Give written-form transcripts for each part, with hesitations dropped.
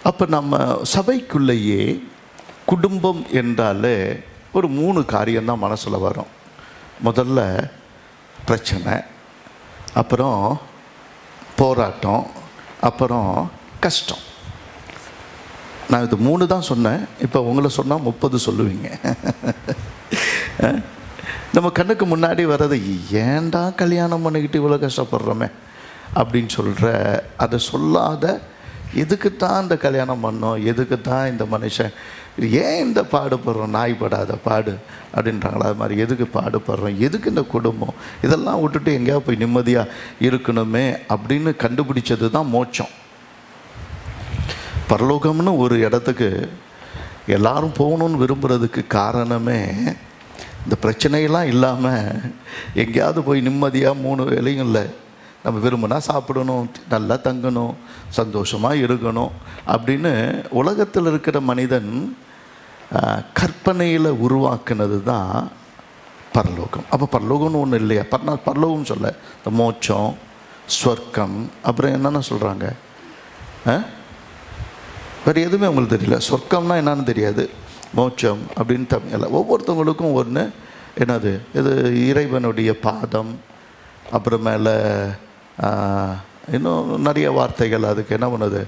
அப்போ நம்ம சபைக்குள்ளேயே குடும்பம் என்றாலே ஒரு 3 காரியம்தான் மனசில் வரும். முதல்ல பிரச்சனை, அப்புறம் போராட்டம், அப்புறம் கஷ்டம். நான் இது 3 தான் சொன்னேன். இப்போ உங்களை சொன்னால் 30 சொல்லுவீங்க. நம்ம கண்ணுக்கு முன்னாடி வர்றது, ஏன்டா கல்யாணம் பண்ணிக்கிட்டு இவ்வளோ கஷ்டப்படுறோமே அப்படின்னு சொல்கிற, அதை சொல்லாத, எதுக்கு தான் இந்த கல்யாணம் பண்ணோம், எதுக்கு தான் இந்த மனுஷன், ஏன் இந்த பாடுபடுறோம், நாய் படாத பாடு அப்படின்றாங்களா, அது மாதிரி எதுக்கு பாடுபடுறோம், எதுக்கு இந்த குடும்பம், இதெல்லாம் விட்டுட்டு எங்கேயாவது போய் நிம்மதியாக இருக்கணுமே அப்படின்னு கண்டுபிடிச்சது தான் மோட்சம். பரலோகம்னு ஒரு இடத்துக்கு எல்லாரும் போகணுன்னு விரும்புகிறதுக்கு காரணமே இந்த பிரச்சனையெல்லாம் இல்லாமல் எங்கேயாவது போய் நிம்மதியாக 3 வேளையும் இல்லை, நம்ம விரும்பினா சாப்பிடணும், நல்லா தங்கணும், சந்தோஷமாக இருக்கணும் அப்படின்னு உலகத்தில் இருக்கிற மனிதன் கற்பனையில் உருவாக்குனது தான் பரலோகம். அப்போ பரலோகம்னு ஒன்று இல்லையா? பரலோகம் சொல்ல இந்த மோட்சம், ஸ்வர்க்கம், அப்புறம் என்னென்ன சொல்கிறாங்க, வேறு எதுவுமே உங்களுக்கு தெரியல. சொர்க்கம்னா என்னன்னு தெரியாது, மோட்சம் அப்படின்னு தமிழில் ஒவ்வொருத்தவங்களுக்கும் ஒன்று என்னது, இது இறைவனுடைய பாதம், அப்புறமேல இன்னும் நிறைய வார்த்தைகள் அதுக்கு என்ன பண்ணுது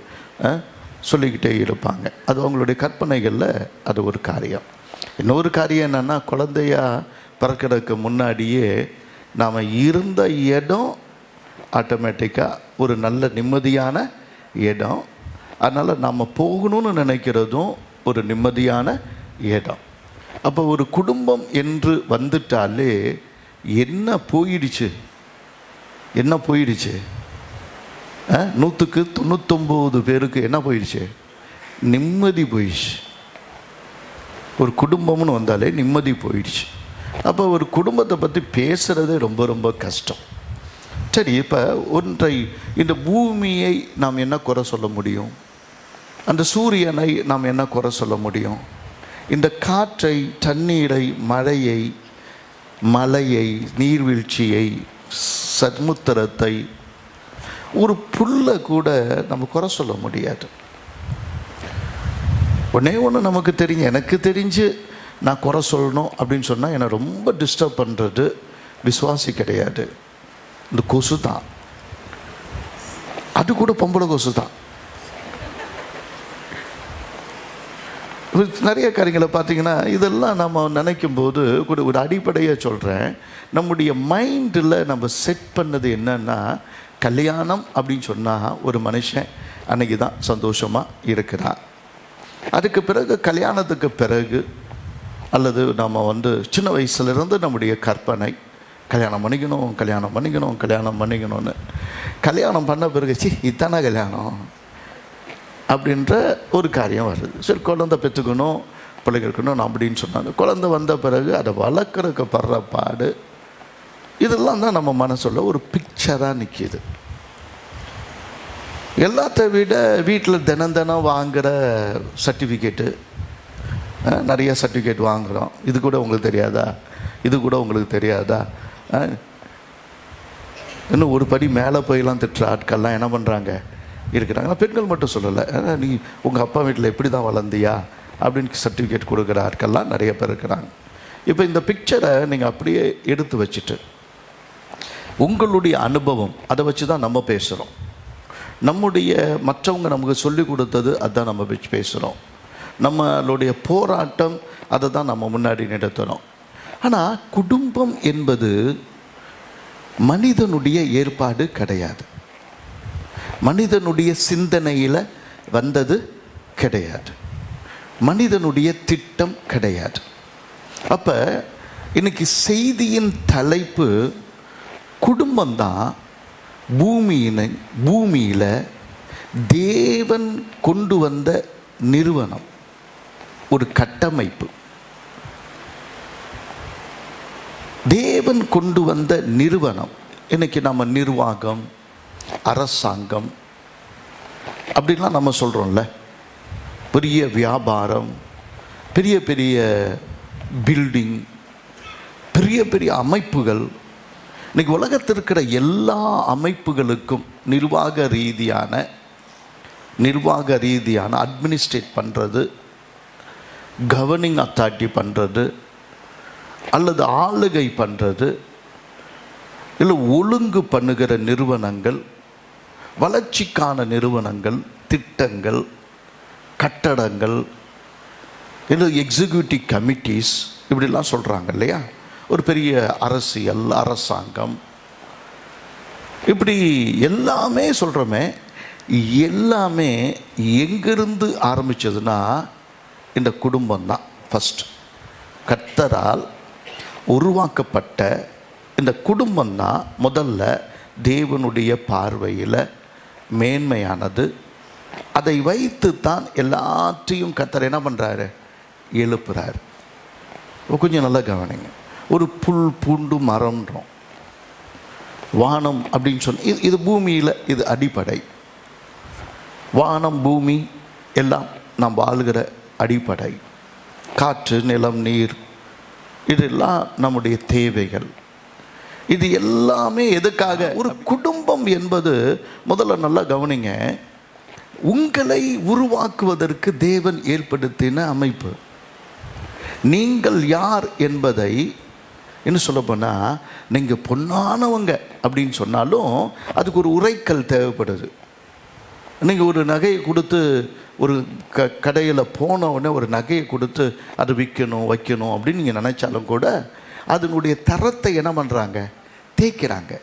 சொல்லிக்கிட்டே இருப்பாங்க. அது அவங்களுடைய கற்பனைகளில் அது ஒரு காரியம். இன்னொரு காரியம் என்னென்னா, குழந்தையாக பிறக்கிறதுக்கு முன்னாடியே நாம் இருந்த இடம் ஆட்டோமேட்டிக்காக ஒரு நல்ல நிம்மதியான இடம். அதனால் நம்ம போகணும்னு நினைக்கிறதும் ஒரு நிம்மதியான இடம். அப்போ ஒரு குடும்பம் என்று வந்துட்டாலே என்ன போயிடுச்சு, என்ன போயிடுச்சு, 100க்கு 99 பேருக்கு என்ன போயிடுச்சு, நிம்மதி போயிடுச்சு. ஒரு குடும்பம்னு வந்தாலே நிம்மதி போயிடுச்சு. அப்போ ஒரு குடும்பத்தை பற்றி பேசுகிறதே ரொம்ப ரொம்ப கஷ்டம். சரி, இப்போ ஒன்றை, இந்த பூமியை நாம் என்ன குறை சொல்ல முடியும், அந்த சூரியனை நாம் என்ன குறை சொல்ல முடியும், இந்த காற்றை, தண்ணீரை, மழையை, மலையை, நீர்வீழ்ச்சியை, சமுத்திரத்தை, ஒரு புல்லை கூட நம்ம குறை சொல்ல முடியாது. ஒன்று நமக்கு தெரிஞ்சு, எனக்கு தெரிஞ்சு நான் குறை சொல்லணும் அப்படின்னு சொன்னால் என்னை ரொம்ப டிஸ்டர்ப் பண்ணுறது விசுவாசி கிடையாது, இந்த கொசு தான். அது கூட பொம்பளை கொசு தான். நிறைய காரியங்களை பார்த்தீங்கன்னா, இதெல்லாம் நம்ம நினைக்கும் போது கூட ஒரு அடிப்படையாக சொல்கிறேன், நம்முடைய மைண்டில் நம்ம செட் பண்ணது என்னன்னா, கல்யாணம் அப்படின்னு சொன்னால் ஒரு மனுஷன் அன்னைக்கு தான் சந்தோஷமாக இருக்கிறான். அதுக்கு பிறகு, கல்யாணத்துக்கு பிறகு, அல்லது நம்ம சின்ன வயசுலேருந்து நம்முடைய கற்பனை கல்யாணம் பண்ணிக்கணும், கல்யாணம் பண்ணிக்கணும், கல்யாணம் பண்ணிக்கணும்னு. கல்யாணம் பண்ண பிறகு இதான கல்யாணம் அப்படின்ற ஒரு காரியம் வருது. சரி, குழந்தை பெற்றுக்கணும், பிள்ளைங்க இருக்கணும் அப்படின்னு சொன்னாங்க. குழந்தை வந்த பிறகு அதை வளர்க்குறதுக்கு படுற பாடு, இதெல்லாம் தான் நம்ம மனசுல ஒரு பிக்சராக நிற்கிது. எல்லாத்த விட வீட்டில் தினம் தினம் வாங்குகிற சர்டிஃபிகேட்டு, நிறைய சர்டிஃபிகேட் வாங்குகிறோம். இது கூட உங்களுக்கு தெரியாதா, இது கூட உங்களுக்கு தெரியாதா, இன்னும் ஒரு படி மேலே போயெல்லாம் திட்டுற ஆட்கள்லாம் என்ன பண்ணுறாங்க இருக்கிறாங்க. நான் பெண்கள் மட்டும் சொல்லலை, நீ உங்கள் அப்பா வீட்டில் எப்படி தான் வளர்ந்தியா அப்படின்னு சர்டிஃபிகேட் கொடுக்குற ஆட்கள்லாம் நிறைய பேர் இருக்கிறாங்க. இப்போ இந்த பிக்சரை நீங்கள் அப்படியே எடுத்து வச்சுட்டு உங்களுடைய அனுபவம் அதை வச்சு தான் நம்ம பேசுகிறோம். நம்முடைய மற்றவங்க நமக்கு சொல்லி கொடுத்தது அதுதான் நம்ம வச்சு பேசுகிறோம். நம்மளுடைய போராட்டம் அதை தான் நம்ம முன்னாடி நிறுத்தணும். ஆனால் குடும்பம் என்பது மனிதனுடைய ஏற்பாடு கிடையாது, மனிதனுடைய சிந்தனையில் வந்தது கிடையாது, மனிதனுடைய திட்டம் கிடையாது. அப்போ இன்னைக்கு செய்தியின் தலைப்பு குடும்பம்தான். பூமியில் தேவன் கொண்டு வந்த நிறுவனம், ஒரு கட்டமைப்பு. தேவன் கொண்டு வந்த நிறுவனம். இன்னைக்கு நம்ம நிர்வாகம், அரசாங்கம் அப்படின்லாம் நம்ம சொல்கிறோம்ல. பெரிய வியாபாரம், பெரிய பெரிய பில்டிங், பெரிய பெரிய அமைப்புகள். இன்றைக்கி உலகத்தில் இருக்கிற எல்லா அமைப்புகளுக்கும் நிர்வாக ரீதியான நிர்வாக ரீதியான அட்மினிஸ்ட்ரேட் பண்ணுறது, கவர்னிங் அத்தாரிட்டி பண்ணுறது, அல்லது ஆளுகை பண்ணுறது, இல்லை ஒழுங்கு பண்ணுகிற நிறுவனங்கள், வளர்ச்சிக்கான நிறுவனங்கள், திட்டங்கள், கட்டடங்கள், இல்லை எக்ஸிக்யூட்டிவ் கமிட்டிஸ், இப்படிலாம் சொல்கிறாங்க இல்லையா. ஒரு பெரிய அரசியல், அரசாங்கம், இப்படி எல்லாமே சொல்கிறோமே, எல்லாமே எங்கிருந்து ஆரம்பித்ததுன்னா இந்த குடும்பம் தான் ஃபஸ்ட். கர்த்தரால் உருவாக்கப்பட்ட இந்த குடும்பம் தான் முதல்ல தேவனுடைய பார்வையில் மேன்மையானது. அதை வைத்து தான் எல்லாத்தையும் கர்த்தர் என்ன பண்ணுறாரு, எழுப்புறாரு. கொஞ்சம் நல்லா கவனிங்க. ஒரு புல் பூண்டு மரம்ன்றோம், வானம் அப்படின்னு சொன்ன இது பூமியில் இது அடிப்படை. வானம் பூமி எல்லாம் நாம் வாழ்கிற அடிப்படை. காற்று, நிலம், நீர், இதெல்லாம் நம்முடைய தேவைகள். இது எல்லாமே எதுக்காக? ஒரு குடும்பம் என்பது முதல்ல நல்லா கவனிங்க, உங்களை உருவாக்குவதற்கு தேவன் ஏற்படுத்தின அமைப்பு. நீங்கள் யார் என்பதை என்ன சொல்ல போனால், நீங்கள் பொன்னானவங்க அப்படின்னு சொன்னாலும் அதுக்கு ஒரு உரைக்கல் தேவைப்படுது. நீங்கள் ஒரு நகையை கொடுத்து, ஒரு கடையில் போன உடனே ஒரு நகையை கொடுத்து அதை விற்கணும் வைக்கணும் அப்படின்னு நீங்கள் நினச்சாலும் கூட அதனுடைய தரத்தை என்ன பண்ணுறாங்க, தேய்க்கிறாங்க.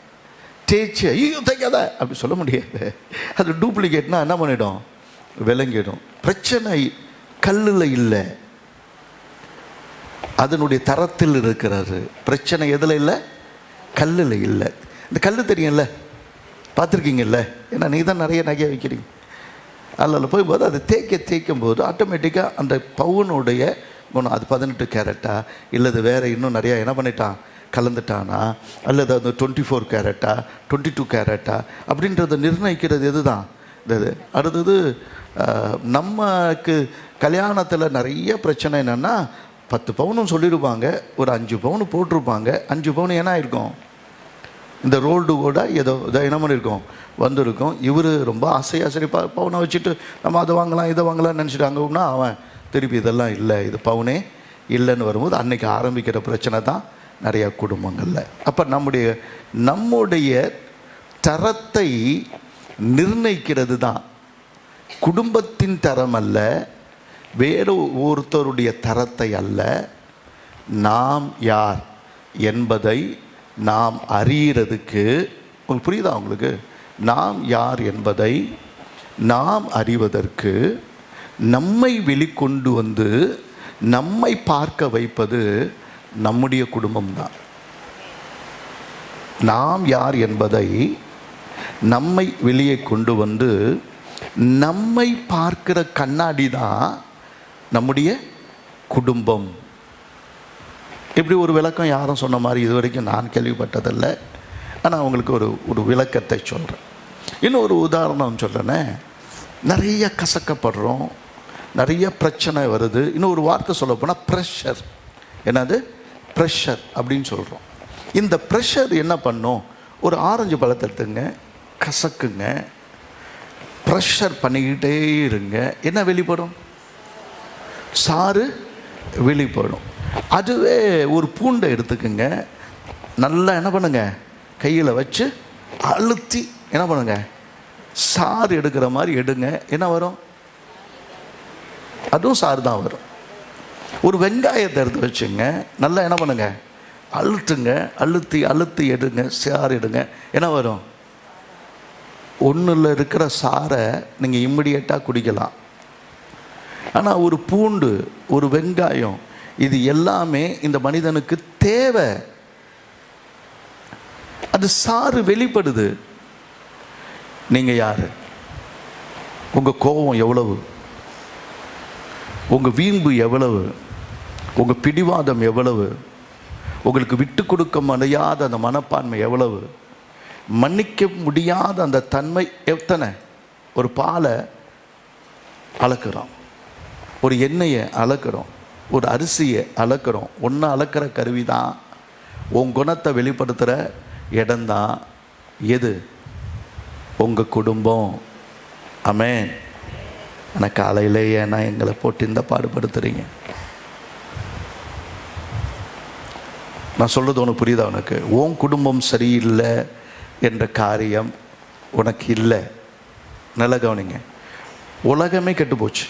தேய்ச்சி ஐயோ தைக்காத அப்படி சொல்ல முடியாது. அது டூப்ளிகேட்னா என்ன பண்ணிடும், விளங்கிடும். பிரச்சனை கல்லில் இல்லை, அதனுடைய தரத்தில் இருக்கிறாரு. பிரச்சனை எதில் இல்லை, கல்லில் இல்லை. இந்த கல் தெரியும்ல, பார்த்துருக்கீங்கல்ல, ஏன்னா நீ தான் நிறைய நகையை வைக்கிறீங்க. அதில் போகும்போது அதை தேய்க்கும் போது ஆட்டோமேட்டிக்காக அந்த பவுனுடைய குணம், அது 18 கேரட்டா இல்லது வேறு இன்னும் நிறையா என்ன பண்ணிட்டான், கலந்துட்டானா, அல்லது அந்த 24 கேரட்டா 22 கேரட்டா அப்படின்றத நிர்ணயிக்கிறது எது தான் இது. அடுத்தது நமக்கு கல்யாணத்தில் நிறைய பிரச்சனை என்னென்னா, 10 பவுனும் சொல்லியிருப்பாங்க, ஒரு 5 பவுன் போட்டிருப்பாங்க. 5 பவுன் என்ன ஆயிருக்கும், இந்த ரோல்டு கூட ஏதோ என்ன பண்ணியிருக்கோம், வந்திருக்கும். இவர் ரொம்ப ஆசையாக சரி பவுனை வச்சுட்டு நம்ம அதை வாங்கலாம் இதை வாங்கலாம்னு நினச்சிட்டாங்கன்னா, அவன் திருப்பி இதெல்லாம் இல்லை, இது பவுனே இல்லைன்னு வரும்போது அன்னைக்கு ஆரம்பிக்கிற பிரச்சனை தான் நிறையா குடும்பங்களில். அப்போ நம்முடைய தரத்தை நிர்ணயிக்கிறது தான் குடும்பத்தின் தரம் அல்ல, வேறு ஒருத்தருடைய தரத்தை அல்ல. நாம் யார் என்பதை நாம் அறியறதுக்கு, உங்களுக்கு புரியுதா உங்களுக்கு, நாம் யார் என்பதை நாம் அறிவதற்கு நம்மை வெளிக்கொண்டு வந்து நம்மை பார்க்க வைப்பது நம்முடைய குடும்பம்தான். நாம் யார் என்பதை நம்மை வெளியே கொண்டு வந்து நம்மை பார்க்கிற கண்ணாடி தான் நம்முடைய குடும்பம். இப்படி ஒரு விளக்கம் யாரும் சொன்ன மாதிரி இது வரைக்கும் நான் கேள்விப்பட்டதில்லை. ஆனால் அவங்களுக்கு ஒரு விளக்கத்தை சொல்கிறேன். இன்னும் ஒரு உதாரணம் சொல்கிறேனே, நிறைய கசக்கப்படுறோம், நிறைய பிரச்சனை வருது. இன்னும் ஒரு வார்த்தை சொல்ல போனால் ப்ரெஷர். என்னது ப்ரெஷர் அப்படின்னு சொல்கிறோம். இந்த ப்ரெஷர் என்ன பண்ணும், ஒரு ஆரஞ்சு பழத்தை எடுத்துங்க, கசக்குங்க, ப்ரெஷர் பண்ணிக்கிட்டே இருங்க, என்ன வெளிப்படும், சாறு வெளிப்படும். அதுவே ஒரு பூண்டை எடுத்துக்குங்க, நல்லா என்ன பண்ணுங்க, கையில் வச்சு அழுத்தி என்ன பண்ணுங்க, சாறு எடுக்கிற மாதிரி எடுங்க, என்ன வரும், அதுவும் சாறு தான் வரும். ஒரு வெங்காயத்தை எடுத்து வச்சுங்க, நல்லா என்ன பண்ணுங்க, அழுத்துங்க, அழுத்தி எடுங்க, சாறு எடுங்க, என்ன வரும், ஒன்றில் இருக்கிற சாரை நீங்கள் இம்மிடியேட்டாக குடிக்கலாம். ஆனால் ஒரு பூண்டு, ஒரு வெங்காயம், இது எல்லாமே இந்த மனிதனுக்கு தேவை. அது சாறு வெளிப்படுது. நீங்கள் யார், உங்கள் கோபம் எவ்வளவு, உங்கள் வீம்பு எவ்வளவு, உங்கள் பிடிவாதம் எவ்வளவு, உங்களுக்கு விட்டு கொடுக்க முடியாத அந்த மனப்பான்மை எவ்வளவு, மன்னிக்க முடியாத அந்த தன்மை எத்தனை. ஒரு பாலை அளக்கிறோம், ஒரு எண்ணெயை அளக்கிறோம், ஒரு அரிசியை அளக்கிறோம். ஒன்று அளக்கிற கருவி தான், உன் குணத்தை வெளிப்படுத்துகிற இடம்தான் எது, உங்கள் குடும்பம். ஆமென். ஆனால் காலையிலே ஏன்னா எங்களை போட்டு இந்த பாடுபடுத்துறீங்க? நான் சொல்கிறது உனக்கு புரியுதா? உனக்கு உன் குடும்பம் சரியில்லை என்ற காரியம் உனக்கு இல்லை. நல்லா கவனிங்க. உலகமே கெட்டு போச்சு.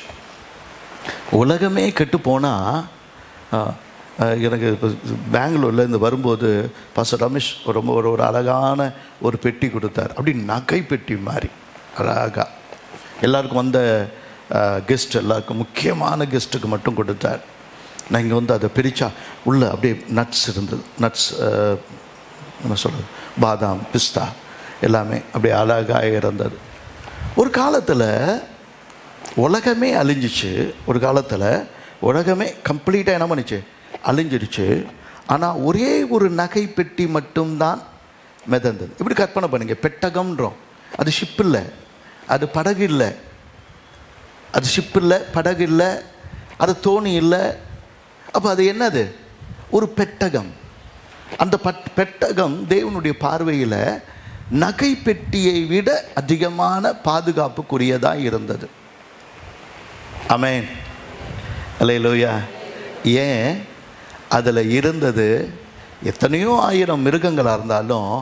உலகமே கெட்டு போனால், எனக்கு இப்போ பெங்களூரில் இருந்து வரும்போது பாஸ்டர் ரமேஷ் ரொம்ப ஒரு அழகான ஒரு பெட்டி கொடுத்தார். அப்படி நகை பெட்டி மாதிரி அழகாக எல்லாருக்கும் வந்த கெஸ்ட், எல்லாருக்கும் முக்கியமான கெஸ்ட்டுக்கு மட்டும் கொடுத்தார். நான் இங்கே வந்து அதை பிரித்தா உள்ளே அப்படியே நட்ஸ் இருந்தது. நட்ஸ் என்ன சொல்கிறது, பாதாம், பிஸ்தா எல்லாமே அப்படியே அழகாக இருந்தது. ஒரு காலத்தில் உலகமே அழிஞ்சிச்சு. ஒரு காலத்தில் உலகமே கம்ப்ளீட்டாக என்ன பண்ணிச்சு, அழிஞ்சிருச்சு. ஆனால் ஒரே ஒரு நகை பெட்டி மட்டும்தான் மிதந்தது. இப்படி கற்பனை பண்ணுங்க. பெட்டகம்ன்றோம், அது ஷிப் இல்லை, அது படகு இல்லை. அது ஷிப் இல்லை, படகு இல்லை, அது தோணி இல்லை. அப்போ அது என்னது? ஒரு பெட்டகம். அந்த பெட்டகம் தேவனுடைய பார்வையில் நகை பெட்டியை விட அதிகமான பாதுகாப்புக்குரியதாக இருந்தது. ஆமென், அல்லேலூயா. ஏன்? அதில் இருந்தது எத்தனையோ ஆயிரம் மிருகங்களாக இருந்தாலும்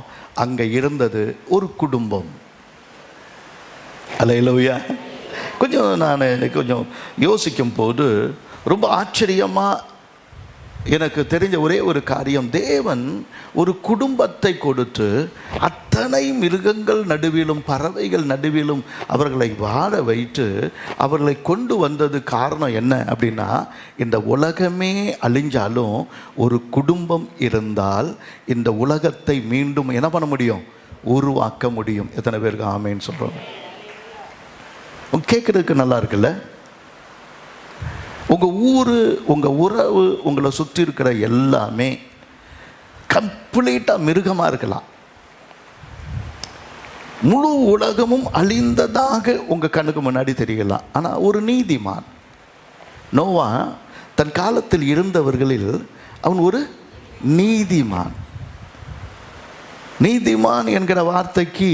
அங்கே இருந்தது ஒரு குடும்பம். அல்லேலூயா. கொஞ்சம் யோசிக்கும் போது ரொம்ப ஆச்சரியமாக எனக்கு தெரிஞ்ச ஒரே ஒரு காரியம், தேவன் ஒரு குடும்பத்தை கொடுத்து அத்தனை மிருகங்கள் நடுவிலும் பறவைகள் நடுவிலும் அவர்களை வாழ வைத்து அவர்களை கொண்டு வந்தது காரணம் என்ன அப்படின்னா, இந்த உலகமே அழிஞ்சாலும் ஒரு குடும்பம் இருந்தால் இந்த உலகத்தை மீண்டும் என்ன பண்ண முடியும், உருவாக்க முடியும். எத்தனை பேருக்கு ஆமேன்னு சொல்கிறோம்? கேட்குறதுக்கு நல்லா இருக்குல்ல? உங்கள் ஊர், உங்கள் உறவு, உங்களை சுற்றி இருக்கிற எல்லாமே கம்ப்ளீட்டாக மிருகமாக இருக்கலாம். முழு உலகமும் அழிந்ததாக உங்கள் கண்ணுக்கு முன்னாடி தெரியலாம். ஆனால் ஒரு நீதிமான் நோவா தன் காலத்தில் இருந்தவர்களில் அவன் ஒரு நீதிமான். நீதிமான் என்கிற வார்த்தைக்கு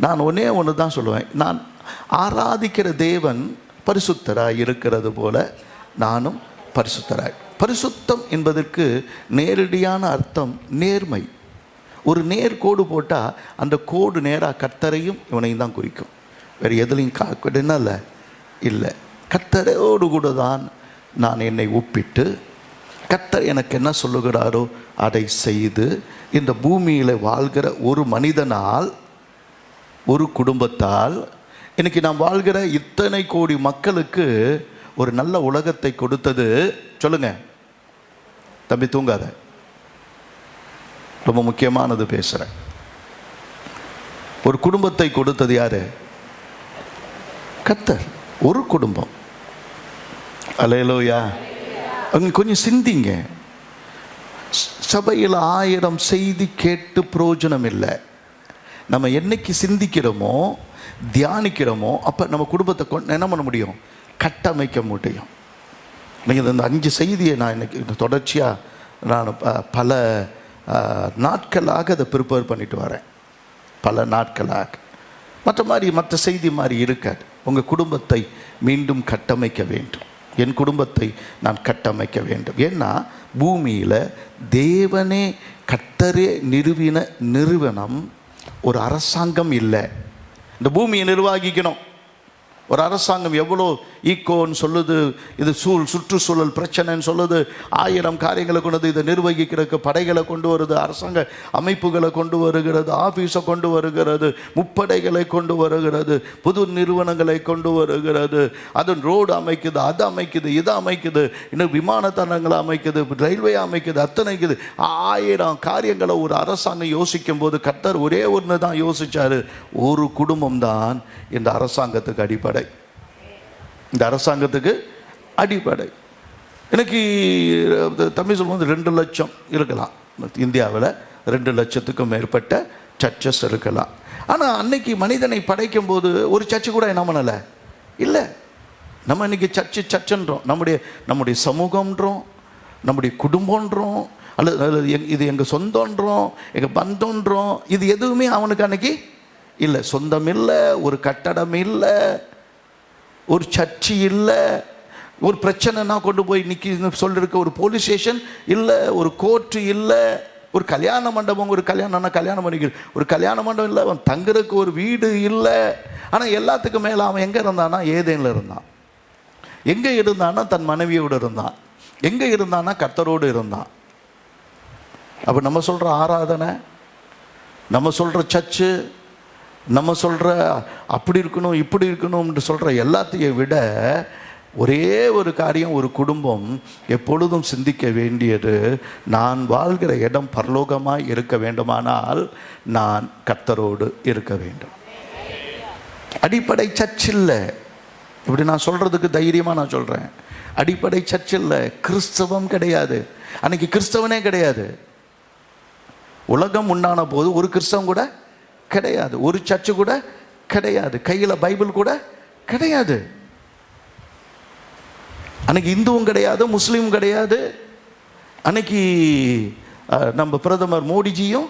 நான் ஒன்று தான் சொல்லுவேன். நான் ஆராதிக்கிற தேவன் பரிசுத்தராய் இருக்கிறது போல நானும் பரிசுத்தராய். பரிசுத்தம் என்பதற்கு நேரடியான அர்த்தம் நேர்மை. ஒரு நேர்கோடு போட்டால் அந்த கோடு நேராக கர்த்தரையும் இவனையும் தான் குறிக்கும். வேறு எதுலையும் காக்கணும்னா இல்லை. கர்த்தரோடு கூட தான் நான் என்னை ஒப்பிட்டு கர்த்தர் எனக்கு என்ன சொல்லுகிறாரோ அதை செய்து இந்த பூமியில் வாழ்கிற ஒரு மனிதனால், ஒரு குடும்பத்தால், இன்னைக்கு நாம் வாழ்கிற இத்தனை கோடி மக்களுக்கு ஒரு நல்ல உலகத்தை கொடுத்தது. சொல்லுங்க தம்பி, தூங்காத, ரொம்ப முக்கியமானது பேசுகிறேன். ஒரு குடும்பத்தை கொடுத்தது யாரு? கர்த்தர். ஒரு குடும்பம். அல்லேலூயா. அவங்க கொஞ்சம் சிந்திங்க. சபையில் 1000 செய்தி கேட்டு பிரயோஜனம் இல்லை. நம்ம என்னைக்கு சிந்திக்கிறோமோ தியானிக்கிறோமோ அப்போ நம்ம குடும்பத்தை என்ன பண்ண முடியும், கட்டமைக்க முடியும். நீங்கள் இந்த 5 செய்தியை நான் இன்னைக்கு தொடர்ச்சியாக நான் பல நாட்களாக அதை ப்ரிப்பேர் பண்ணிட்டு வரேன். பல நாட்களாக மற்ற செய்தி மாதிரி இருக்காது. உங்கள் குடும்பத்தை மீண்டும் கட்டமைக்க வேண்டும். என் குடும்பத்தை நான் கட்டமைக்க வேண்டும். ஏன்னா பூமியில் தேவனே கர்த்தரே நிறுவின நிறுவனம் ஒரு அரசாங்கம் இல்லை. இந்த பூமியை நிர்வகிக்கணும் ஒரு அரசாங்கம். எவ்வளோ ஈக்கோன்னு சொல்லுது, இது சுற்றுச்சூழல் பிரச்சனைன்னு சொல்லுது, 1000 காரியங்களை கொண்டது. இதை நிர்வகிக்கிறதுக்கு படைகளை கொண்டு வருது, அரசாங்க அமைப்புகளை கொண்டு வருகிறது, ஆஃபீஸை கொண்டு வருகிறது, முப்படைகளை கொண்டு வருகிறது, புது நிறுவனங்களை கொண்டு வருகிறது. அது ரோடு அமைக்குது, அது அமைக்குது, இதை அமைக்குது, இன்னும் விமான தளங்களை அமைக்குது, ரயில்வே அமைக்குது, அத்தனைக்குது. 1000 காரியங்களை ஒரு அரசாங்கம் யோசிக்கும் போது கர்த்தர் ஒரே ஒன்று தான் யோசிச்சாரு. ஒரு குடும்பம் தான் இந்த அரசாங்கத்துக்கு அடிப்படை. இந்த அரசாங்கத்துக்கு அடிப்படை. எனக்கு தமிழ் சொல்லும்போது 2 லட்சம் இருக்கலாம். இந்தியாவில் 2 லட்சத்துக்கும் மேற்பட்ட சர்ச்சஸ் இருக்கலாம். ஆனால் அன்னைக்கு மனிதனை படைக்கும் போது ஒரு சர்ச்சு கூட என்ன பண்ணலை இல்லை. நம்ம இன்னைக்கு சர்ச்சுன்றோம், நம்முடைய சமூகம்ன்றோம், நம்முடைய குடும்பம்ன்றோம், அல்லது இது எங்கள் சொந்தன்றோம், எங்கள் பந்தம்ன்றோம். இது எதுவுமே அவனுக்கு அன்னைக்கு இல்லை. சொந்தம் இல்லை, ஒரு கட்டடம் இல்லை, ஒரு சர்ச்சு இல்லை, ஒரு பிரச்சனைனா கொண்டு போய் சொல்லிருக்க ஒரு போலீஸ் ஸ்டேஷன் இல்லை, ஒரு கோர்ட்டு இல்லை, ஒரு கல்யாண மண்டபம், ஒரு கல்யாணம்னா கல்யாணம் பண்ணிக்கிற ஒரு கல்யாண மண்டபம் இல்லை, அவன் தங்குறதுக்கு ஒரு வீடு இல்லை. ஆனால் எல்லாத்துக்கும் மேலே அவன் எங்கே இருந்தானா? ஏதேனில் இருந்தான். எங்கே இருந்தான்னா தன் மனைவியோடு இருந்தான். எங்கே இருந்தான்னா கர்த்தரோடு இருந்தான். அப்போ நம்ம சொல்கிற ஆராதனை, நம்ம சொல்கிற சர்ச்சு, நம்ம சொல்கிற அப்படி இருக்கணும் இப்படி இருக்கணும்னு சொல்கிற எல்லாத்தையும் விட ஒரே ஒரு காரியம், ஒரு குடும்பம் எப்பொழுதும் சிந்திக்க வேண்டியது, நான் வாழ்கிற இடம் பரலோகமாய் இருக்க வேண்டுமானால் நான் கர்த்தரோடு இருக்க வேண்டும். அடிப்படை சர்ச் இல்லை. இப்படி நான் சொல்கிறதுக்கு தைரியமாக நான் சொல்கிறேன். அடிப்படை சர்ச் இல்லை, கிறிஸ்தவம் கிடையாது. அன்னைக்கு கிறிஸ்தவனே கிடையாது. உலகம் உண்டான போது ஒரு கிறிஸ்தவம் கூட கிடையாது, ஒரு சர்ச்சு கூட கிடையாது, கையில் பைபிள் கூட கிடையாது. அன்னைக்கு இந்துவும் கிடையாது, முஸ்லீமும் கிடையாது. அன்னைக்கு நம்ம பிரதமர் மோடிஜியும்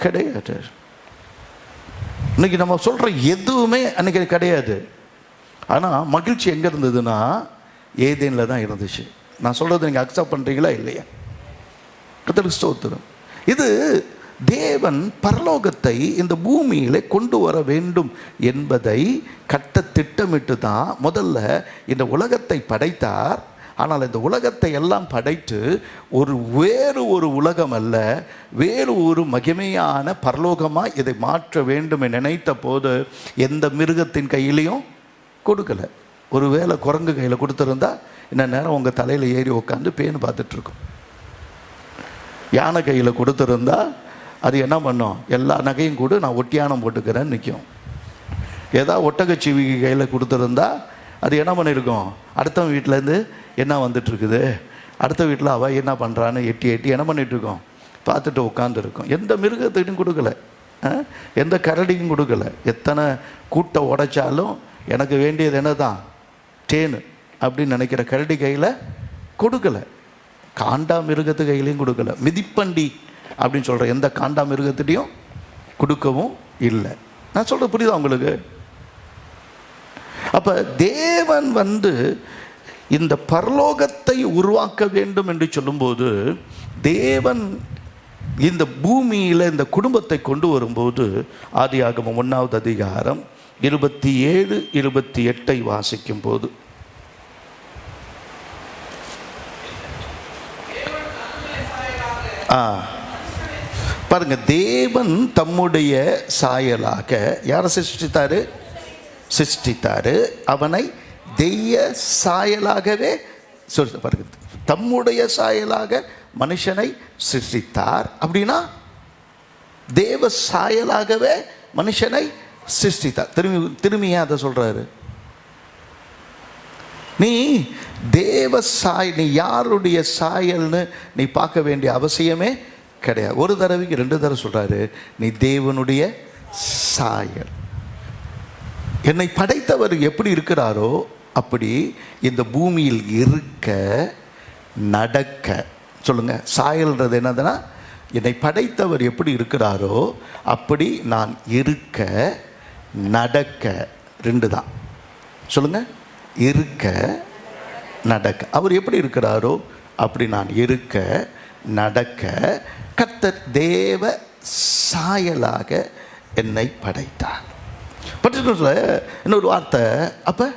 கிடையாது. இன்னைக்கு நம்ம சொல்கிற எதுவுமே அன்னைக்கு கிடையாது. ஆனால் மகிழ்ச்சி எங்கே இருந்ததுன்னா ஏதேனில் தான் இருந்துச்சு. நான் சொல்கிறது நீங்கள் அக்செப்ட் பண்ணுறீங்களா இல்லையா? கர்த்தருக்கு ஸ்தோத்திரம். இது தேவன் பரலோகத்தை இந்த பூமியில் கொண்டு வர வேண்டும் என்பதை கட்ட திட்டமிட்டு தான் முதல்ல இந்த உலகத்தை படைத்தார். ஆனால் இந்த உலகத்தை எல்லாம் படைத்து வேறு ஒரு உலகம் அல்ல, வேறு ஒரு மகிமையான பரலோகமாக இதை மாற்ற வேண்டும் என்று நினைத்த போது எந்த மிருகத்தின் கையிலையும் கொடுக்கலை. ஒரு வேளை குரங்கு கையில் கொடுத்துருந்தா இன்ன நேரம் உங்கள் தலையில் ஏறி உட்காந்து பேன்னு பார்த்துட்ருக்கும். யானை கையில் கொடுத்துருந்தா அது என்ன பண்ணும்? எல்லா நகையும் கூட நான் ஒட்டியானம் போட்டுக்கிறேன்னு நிற்கும். ஏதாவது ஒட்டகச்சிவி கையில் கொடுத்துருந்தா அது என்ன பண்ணியிருக்கோம்? அடுத்தவன் வீட்டிலேருந்து என்ன வந்துட்டுருக்குது, அடுத்த வீட்டில் அவள் என்ன பண்ணுறான்னு எட்டி எட்டி என்ன பண்ணிகிட்ருக்கோம்? பார்த்துட்டு உட்காந்துருக்கோம். எந்த மிருகத்துக்கும் கொடுக்கல, எந்த கரடிக்கும் கொடுக்கல. எத்தனை கூட்டை உடைச்சாலும் எனக்கு வேண்டியது என்ன தான்? தேனு அப்படின்னு நினைக்கிற கரடி கையில் கொடுக்கல. காண்டா மிருகத்து கையிலையும் கொடுக்கல. மிதிப்பண்டி அப்படின்னு சொல்கிற எந்த காண்டா மிருகத்திலையும் கொடுக்கவும் இல்லை. நான் சொல்கிறது புரியுதா உங்களுக்கு? அப்போ தேவன் இந்த பரலோகத்தை உருவாக்க வேண்டும் என்று சொல்லும்போது, தேவன் இந்த பூமியில் இந்த குடும்பத்தை கொண்டு வரும்போது, ஆதியாகமம் 1வது அதிகாரம் 27, 28 வாசிக்கும் போது, பாருங்க, தேவன் தம்முடைய சாயலாக யாரை சிருஷ்டித்தாரு? அவனை தெய்ய சாயலாகவே பாருங்க, தம்முடைய சாயலாக மனுஷனை சிருஷ்டித்தார். அப்படின்னா தேவ சாயலாகவே மனுஷனை சிருஷ்டித்தார். திரும்பி ஏன் அதை சொல்றாரு? நீ தேவ நீ யாருடைய சாயல்னு நீ பார்க்க வேண்டிய அவசியமே கிடையாது. ஒரு தடவைக்கு 2 தடவை சொல்றாரு, நீ தேவனுடைய சாயல். என்னை படைத்தவர் எப்படி இருக்கிறாரோ அப்படி இந்த பூமியில் இருக்க நடக்க. சொல்லுங்க, சாயல்ன்றது என்னதுன்னா, என்னை படைத்தவர் எப்படி இருக்கிறாரோ அப்படி நான் இருக்க நடக்க. 2 தான். சொல்லுங்க, இருக்க நடக்க. அவர் எப்படி இருக்கிறாரோ அப்படி நான் இருக்க நடக்க. கர்த்தர் தேவ சாயலாக என்னை படைத்தார். இன்னொரு வார்த்தை, அப்ப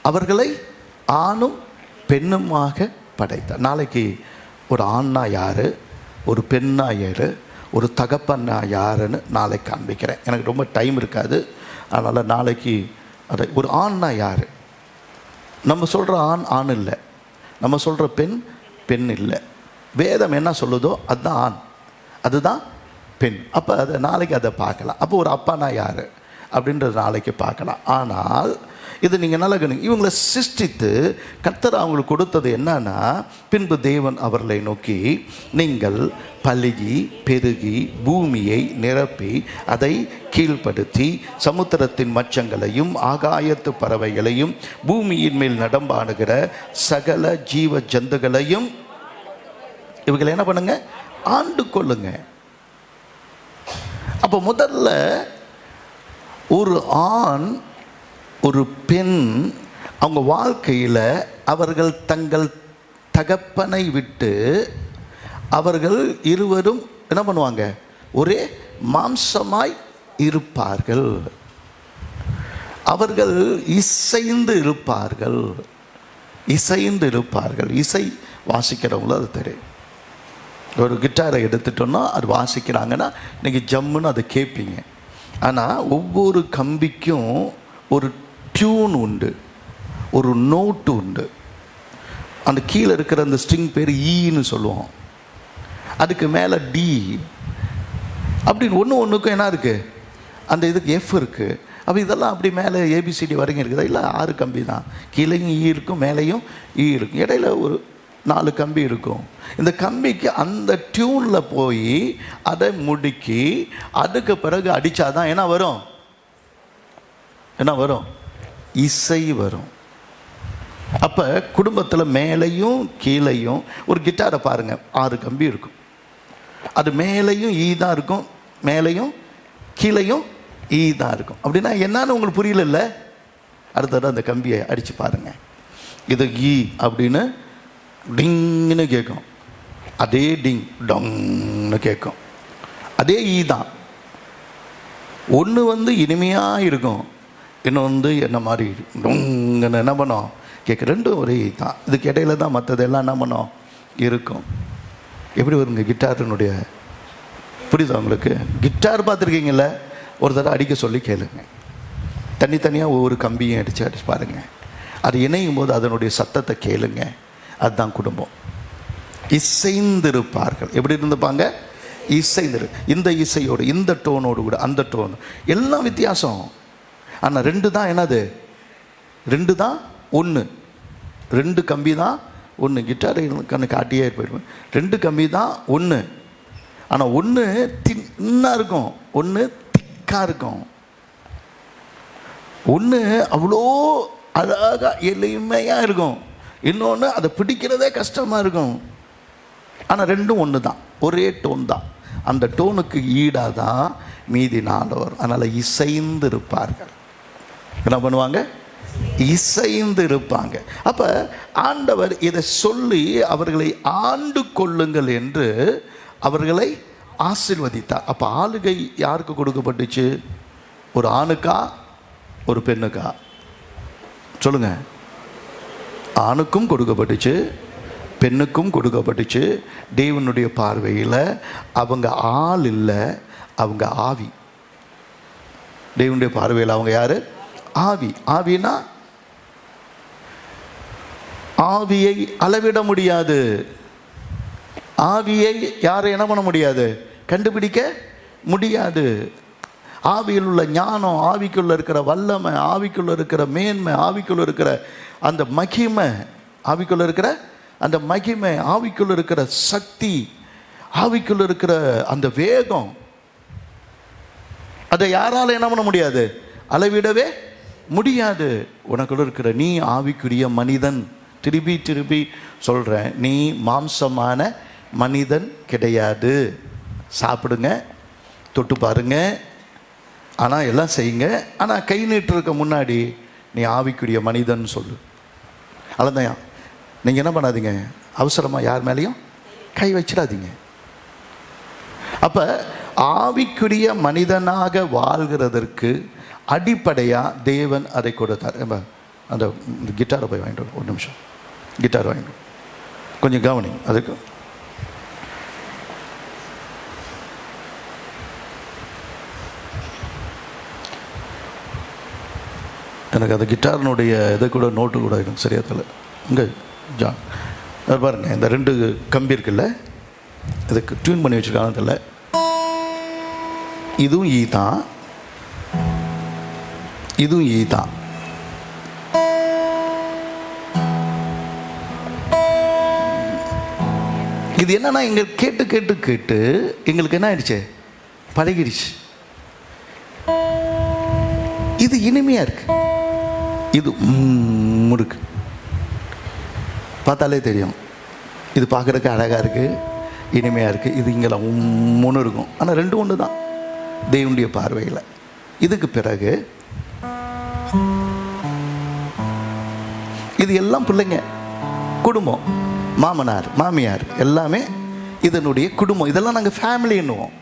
அவர்களை ஆணும் பெண்ணுமாக படைத்தார். நாளைக்கு ஒரு ஆண்னா யாரு, ஒரு பெண்ணா யாரு, ஒரு தகப்பன்னா யாருன்னு நாளைக்கு காண்பிக்கிறேன். எனக்கு ரொம்ப டைம் இருக்காது, அதனால் நாளைக்கு அதை. ஒரு ஆண்னா யாரு? நம்ம சொல்கிற ஆண் இல்லை, நம்ம சொல்கிற பெண் இல்லை. வேதம் என்ன சொல்லுதோ அதுதான் ஆண், அதுதான் பெண். அப்போ அதை நாளைக்கு அதை பார்க்கலாம். அப்போ ஒரு அப்பானா யார் அப்படின்றது நாளைக்கு பார்க்கலாம். ஆனால் இது நீங்கள் நல்லா கவனிங்க. இவங்களை சிருஷ்டித்து கர்த்தர் அவங்களுக்கு கொடுத்தது என்னன்னா, பின்பு தேவன் அவர்களை நோக்கி, நீங்கள் பலுகி பெருகி பூமியை நிரப்பி அதை கீழ்ப்படுத்தி சமுத்திரத்தின் மச்சங்களையும் ஆகாயத்து பறவைகளையும் பூமியின் மேல் நடம்பாடுகிற சகல ஜீவ ஜந்துகளையும் இவங்களை என்ன பண்ணுங்க? ஆண்டு கொள்ளுங்க. அப்போ முதல்ல ஒரு ஆண் ஒரு பெண் அவங்க வாழ்க்கையில் அவர்கள் தங்கள் தகப்பனை விட்டு அவர்கள் இருவரும் என்ன பண்ணுவாங்க? ஒரே மாம்சமாய் இருப்பார்கள். அவர்கள் இசைந்து இருப்பார்கள். இசைந்து இருப்பார்கள். இசை வாசிக்கிறவங்களும் அது தெரியும். ஒரு கிட்டாரை எடுத்துட்டோன்னா அது வாசிக்கிறாங்கன்னா நீங்கள் ஜம்முன்னு அதை கேட்பீங்க. ஆனால் ஒவ்வொரு கம்பிக்கும் ஒரு டியூன் உண்டு, ஒரு நோட்டு உண்டு. அந்த கீழே இருக்கிற அந்த ஸ்ட்ரிங் பேர் ஈன்னு சொல்லுவோம். அதுக்கு மேலே டி அப்படின்னு ஒன்றுக்கும் என்ன இருக்குது? அந்த இதுக்கு எஃப் இருக்குது. அப்போ இதெல்லாம் அப்படி மேலே ஏபிசிடி வரைக்கும் இருக்குதா? இல்லை 6 கம்பி தான். கீழேயும் ஈ இருக்கும், மேலேயும் ஈ இருக்கும், இடையில ஒரு 4 கம்பி இருக்கும். இந்த கம்பிக்கு அந்த டியூனில் போய் அதை முடுக்கி அதுக்கு பிறகு அடித்தாதான் என்ன வரும்? என்ன வரும்? இசை வரும். அப்போ குடும்பத்தில் மேலேயும் கீழேயும் ஒரு கிட்டாரை பாருங்கள், 6 கம்பி இருக்கும். அது மேலேயும் ஈ தான் இருக்கும், மேலேயும் கீழேயும் ஈ தான் இருக்கும். அப்படின்னா என்னன்னு உங்களுக்கு புரியல. அடுத்தது அந்த கம்பியை அடித்து பாருங்கள். இது ஈ அப்படின்னு டிங்னு கேட்கும், அதே டிங் டொங்னு கேட்கும், அதே ஈ தான். ஒன்று இனிமையாக இருக்கும், இன்னொன்று என்ன மாதிரி டொங்குன்னு என்ன பண்ணோம் கேட்க. ரெண்டும் ஒரே ஈ தான். இதுக்கு இடையில தான் மற்றதெல்லாம் என்ன பண்ணோம் இருக்கும். எப்படி வருங்க கிட்டாரினுடைய? புரியுதா உங்களுக்கு? கிட்டார் பார்த்துருக்கீங்கள? ஒரு தடவை அடிக்க சொல்லி கேளுங்க. தனித்தனியாக ஒவ்வொரு கம்பியும் அடித்து பாருங்கள். அது இணையும் போது அதனுடைய சத்தத்தை கேளுங்க. அதுதான் குடும்பம். இசைந்திருப்பார்கள். எப்படி இருந்துப்பாங்க? இசைந்திரு. இந்த இசையோடு, இந்த டோனோடு கூட அந்த டோன் எல்லாம் வித்தியாசம். ஆனால் 2 தான் என்னது? 2 தான் ஒன்று. 2 கம்பி தான் ஒன்று. கிட்டார் கண்ணு காட்டியே போயிடுவேன். 2 கம்பி தான் ஒன்று. ஆனால் ஒன்று தின்னா இருக்கும், ஒன்று திக்காக இருக்கும். ஒன்று அவ்வளோ அழகாக எளிமையாக இருக்கும், இன்னொன்று அதை பிடிக்கிறதே கஷ்டமாக இருக்கும். ஆனால் 2ம் ஒன்று தான், ஒரே டோன் தான். அந்த டோனுக்கு ஈடாக தான் மீதி 4 வரும். அதனால் இசைந்து இருப்பார்கள். என்ன பண்ணுவாங்க? இசைந்து இருப்பாங்க. அப்போ ஆண்டவர் இதை சொல்லி அவர்களை ஆண்டு கொள்ளுங்கள் என்று அவர்களை ஆசீர்வதித்தார். அப்போ ஆளுகை யாருக்கு கொடுக்கப்பட்டுச்சு? ஒரு ஆணுக்கா ஒரு பெண்ணுக்கா? சொல்லுங்க. ஆணுக்கும் கொடுக்கப்பட்டுச்சு, பெண்ணுக்கும் கொடுக்கப்பட்டுச்சு. தேவனுடைய பார்வையில் அவங்க ஆள் இல்லை, அவங்க ஆவி. தேவனுடைய பார்வையில் அவங்க யாரு? ஆவி. ஆவினா ஆவியை அளவிட முடியாது. ஆவியை யாரும் என்ன பண்ண முடியாது? கண்டுபிடிக்க முடியாது. ஆவியில் உள்ள ஞானம், ஆவிக்குள்ள இருக்கிற வல்லமை, ஆவிக்குள்ள இருக்கிற மேன்மை, ஆவிக்குள்ள இருக்கிற அந்த மகிமை, ஆவிக்குள்ள இருக்கிற அந்த மகிமை, ஆவிக்குள்ள இருக்கிற சக்தி, ஆவிக்குள்ள இருக்கிற அந்த வேகம், அதை யாரால என்ன பண்ண முடியாது? அளவிடவே முடியாது. உனக்குள்ள இருக்கிற நீ ஆவிக்குரிய மனிதன். திருப்பி திருப்பி சொல்கிறேன், நீ மாம்சமான மனிதன் கிடையாது. சாப்பிடுங்க, தொட்டு பாருங்க, ஆனால் எல்லாம் செய்யுங்க. ஆனால் கை நீட்டுறதுக்கு முன்னாடி நீ ஆவிக்குரிய மனிதன் சொல்லு. அவ்வளோதான். நீங்கள் என்ன பண்ணாதீங்க, அவசரமாக யார் மேலேயும் கை வச்சிடாதீங்க. அப்போ ஆவிக்குரிய மனிதனாக வாழ்கிறதற்கு அடிப்படையாக தேவன் அதை கொடுத்தார். அந்த கிட்டாரை போய் வாங்கிட்டு வரும். 1 நிமிஷம் கிட்டார் வாங்கிட்டு கொஞ்சம் கவனி. அதுக்கு எனக்கு அந்த கிட்டாரினுடைய இதை கூட நோட்டு கூட எனக்கு சரியா தெரியல. இங்கே ஜான் பாருங்க, இந்த 2 கம்பி இருக்குல்ல, இதுக்கு டியூன் பண்ணி வச்சுருக்காங்க தெரியல. இதுவும் ஈ தான், இதுவும் ஈ தான். இது என்னன்னா எங்களுக்கு கேட்டு கேட்டு கேட்டு எங்களுக்கு என்ன ஆயிடுச்சு? பழகிடுச்சு. இது இனிமையா இருக்கு, இது முறுக்கு பார்த்தாலே தெரியும். இது பார்க்குறதுக்கு அழகாக இருக்குது, இனிமையாக இருக்குது. இது இங்கெல்லாம் உம்முன்னு இருக்கும். ஆனால் 2 ஒன்று தான் தேவனுடைய பார்வையில். இதுக்கு பிறகு இது எல்லாம் பிள்ளைங்க குடும்பம், மாமனார் மாமியார் எல்லாமே இதனுடைய குடும்பம். இதெல்லாம் நாங்கள் ஃபேமிலி என்னுவோம்.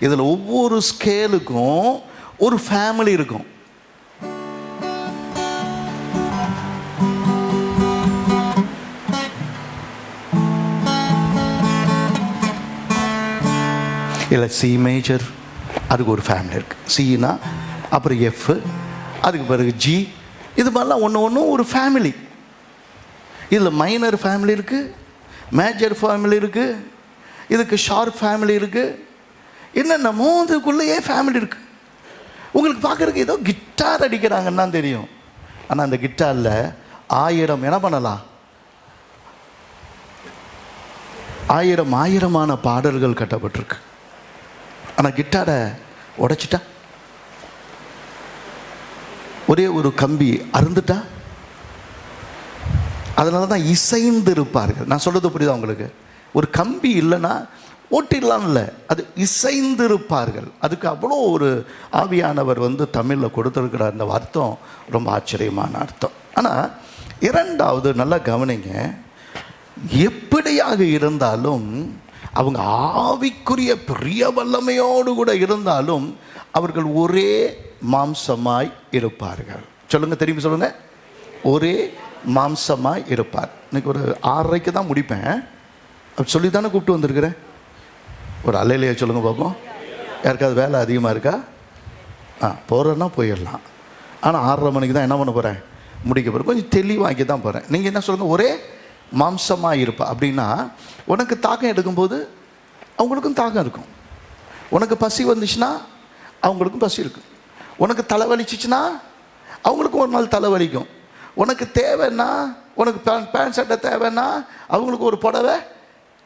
இதில் ஒவ்வொரு ஸ்கேலுக்கும் ஒரு ஃபேமிலி இருக்கும். இல்லை சி மேஜர், அதுக்கு ஒரு ஃபேமிலி இருக்குது. சினா அப்புறம் எஃப், அதுக்கு பிறகு ஜி, இது மாதிரிலாம் ஒன்று ஒன்றும் ஒரு ஃபேமிலி. இதில் மைனர் ஃபேமிலி இருக்குது, மேஜர் ஃபேமிலி இருக்குது, இதுக்கு ஷார்ப் ஃபேமிலி இருக்குது, என்னென்னமோ இதுக்குள்ளேயே ஃபேமிலி இருக்குது. உங்களுக்கு பார்க்குறதுக்கு ஏதோ கிட்டார் அடிக்கிறாங்கன்னு தான் தெரியும். ஆனால் அந்த கிட்டாரில் 1000 என்ன பண்ணலாம், 1000 பாடல்கள் கட்டப்பட்டிருக்கு. ஆனால் கிட்டாரை உடைச்சிட்டா, ஒரே ஒரு கம்பி அருந்துட்டா, அதனால தான் இசைந்து இருப்பார்கள். நான் சொல்கிறது புரியுதா உங்களுக்கு? ஒரு கம்பி இல்லைன்னா ஓட்டிடலாம் இல்லை, அது இசைந்து இருப்பார்கள். அதுக்கு அவ்வளோ ஒரு ஆவியானவர் தமிழில் கொடுத்துருக்கிறார். அந்த அர்த்தம் ரொம்ப ஆச்சரியமான அர்த்தம். ஆனால் இரண்டாவது நல்லா கவனிங்க, எப்படியாக இருந்தாலும் அவங்க ஆவிக்குரிய பெரிய வல்லமையோடு கூட இருந்தாலும் அவர்கள் ஒரே மாம்சமாய் இருப்பார்கள். சொல்லுங்க, திரும்பி சொல்லுங்க. ஒரே மாம்சமாய் இருப்பார். இன்னைக்கு ஒரு 6:30 தான் முடிப்பேன். அப்படி சொல்லி தானே கூப்பிட்டு வந்திருக்கிறேன். ஒரு அல்லையிலேயே சொல்லுங்க பார்ப்போம். யாருக்காவது வேலை அதிகமாக இருக்கா? போகிறேன்னா போயிடலாம். ஆனால் 6:30 மணிக்கு தான் என்ன பண்ண போகிறேன், முடிக்க போகிறேன். கொஞ்சம் தெளிவாக்கி தான் போகிறேன். நீங்கள் என்ன சொல்லுங்கள், ஒரே மாம்சமாக இருப்பா. அப்படின்னா உனக்கு தாகம் எடுக்கும்போது அவங்களுக்கும் தாகம் இருக்கும். உனக்கு பசி வந்துச்சுன்னா அவங்களுக்கும் பசி இருக்கும். உனக்கு தலைவலிச்சிச்சுன்னா அவங்களுக்கும் ஒரு நாள் தலைவலிக்கும். உனக்கு தேவைன்னா, உனக்கு பேண்ட் சட்டை தேவைன்னா அவங்களுக்கு ஒரு புடவை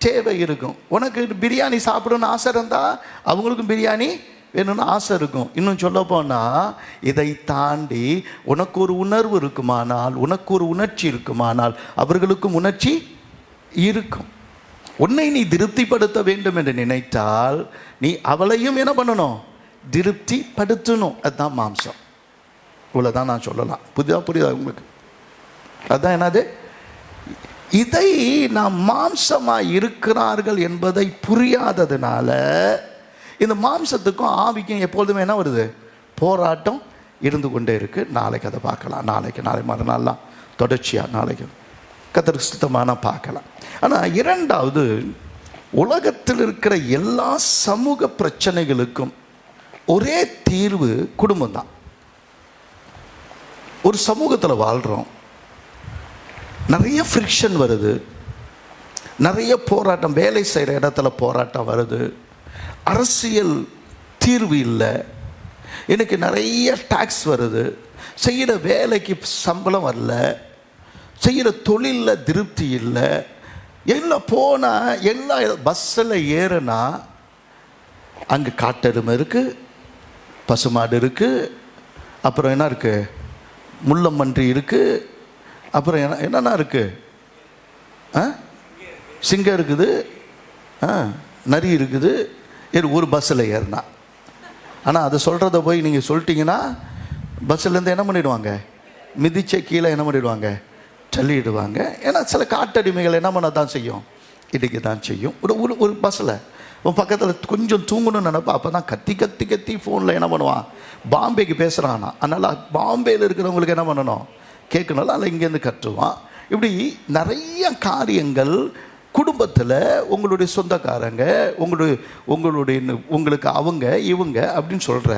தேவை இருக்கும். உனக்கு பிரியாணி சாப்பிடணும்னு ஆசை இருந்தால் அவங்களுக்கும் பிரியாணி வேணும்னு ஆசை இருக்கும். இன்னும் சொல்ல போனால் இதை தாண்டி உனக்கு ஒரு உணர்வு இருக்குமானால், உனக்கு ஒரு உணர்ச்சி இருக்குமானால் அவர்களுக்கும் உணர்ச்சி இருக்கும். உன்னை நீ திருப்திப்படுத்த வேண்டும் என்று நினைத்தால் நீ அவளையும் என்ன பண்ணணும், திருப்திப்படுத்தணும். அதுதான் மாம்சம். இவ்வளோதான் நான் சொல்லலாம். புரியுதா உங்களுக்கு? அதுதான் என்னது, இதை நாம் மாம்சமாக இருக்கிறார்கள் என்பதை புரியாததுனால இந்த மாம்சத்துக்கும் ஆவிக்கும் எப்பொழுதுமே என்ன வருது, போராட்டம் இருந்து கொண்டே இருக்குது. நாளைக்கு அதை பார்க்கலாம். நாளை மறுநாள்லாம் தொடர்ச்சியாக நாளைக்கு கர்த்தருக்கு சுத்தமான பார்க்கலாம். ஆனால் இரண்டாவது, உலகத்தில் இருக்கிற எல்லா சமூக பிரச்சனைகளுக்கும் ஒரே தீர்வு குடும்பம் தான். ஒரு சமூகத்தில் வாழ்கிறோம், நிறைய ஃப்ரிக்ஷன் வருது, நிறைய போராட்டம், வேலை செய்கிற இடத்துல போராட்டம் வருது, அரசியல் தீர்வு இல்லை, எனக்கு நிறைய டாக்ஸ் வருது, செய்கிற வேலைக்கு சம்பளம் வரல, செய்கிற தொழிலில் திருப்தி இல்லை, எல்லாம் போனால் எல்லா பஸ்ஸில் ஏறுனா அங்கே காட்டெருமை இருக்குது, பசுமாடு இருக்குது, அப்புறம் என்ன இருக்குது, முள்ளம்பன்றி இருக்குது, அப்புறம் என்னென்ன இருக்குது, சிங்கம் இருக்குது, நரி இருக்குது, ஒரு பஸ்ஸில் ஏறினா. ஆனால் அதை சொல்கிறத போய் நீங்கள் சொல்லிட்டீங்கன்னா பஸ்ஸிலேருந்து என்ன பண்ணிவிடுவாங்க, மிதிச்ச கீழே என்ன பண்ணிவிடுவாங்க, தள்ளிடுவாங்க. ஏன்னா சில காட்டடிமைகள் என்ன பண்ண தான் செய்யும், இடிக்க தான் செய்யும். ஒரு பஸ்ஸில் உன் பக்கத்தில் கொஞ்சம் தூங்கணும்னு நினைப்பா, அப்போ தான் கத்தி ஃபோனில் என்ன பண்ணுவான், பாம்பேக்கு பேசுகிறான்னா. அதனால் பாம்பேயில் இருக்கிறவங்களுக்கு என்ன பண்ணணும், கேட்கணும். அதில் இங்கேருந்து கற்றுவான். இப்படி நிறைய காரியங்கள் குடும்பத்தில் உங்களுடைய சொந்தக்காரங்க, உங்களுக்கு அவங்க இவங்க அப்படின்னு சொல்கிற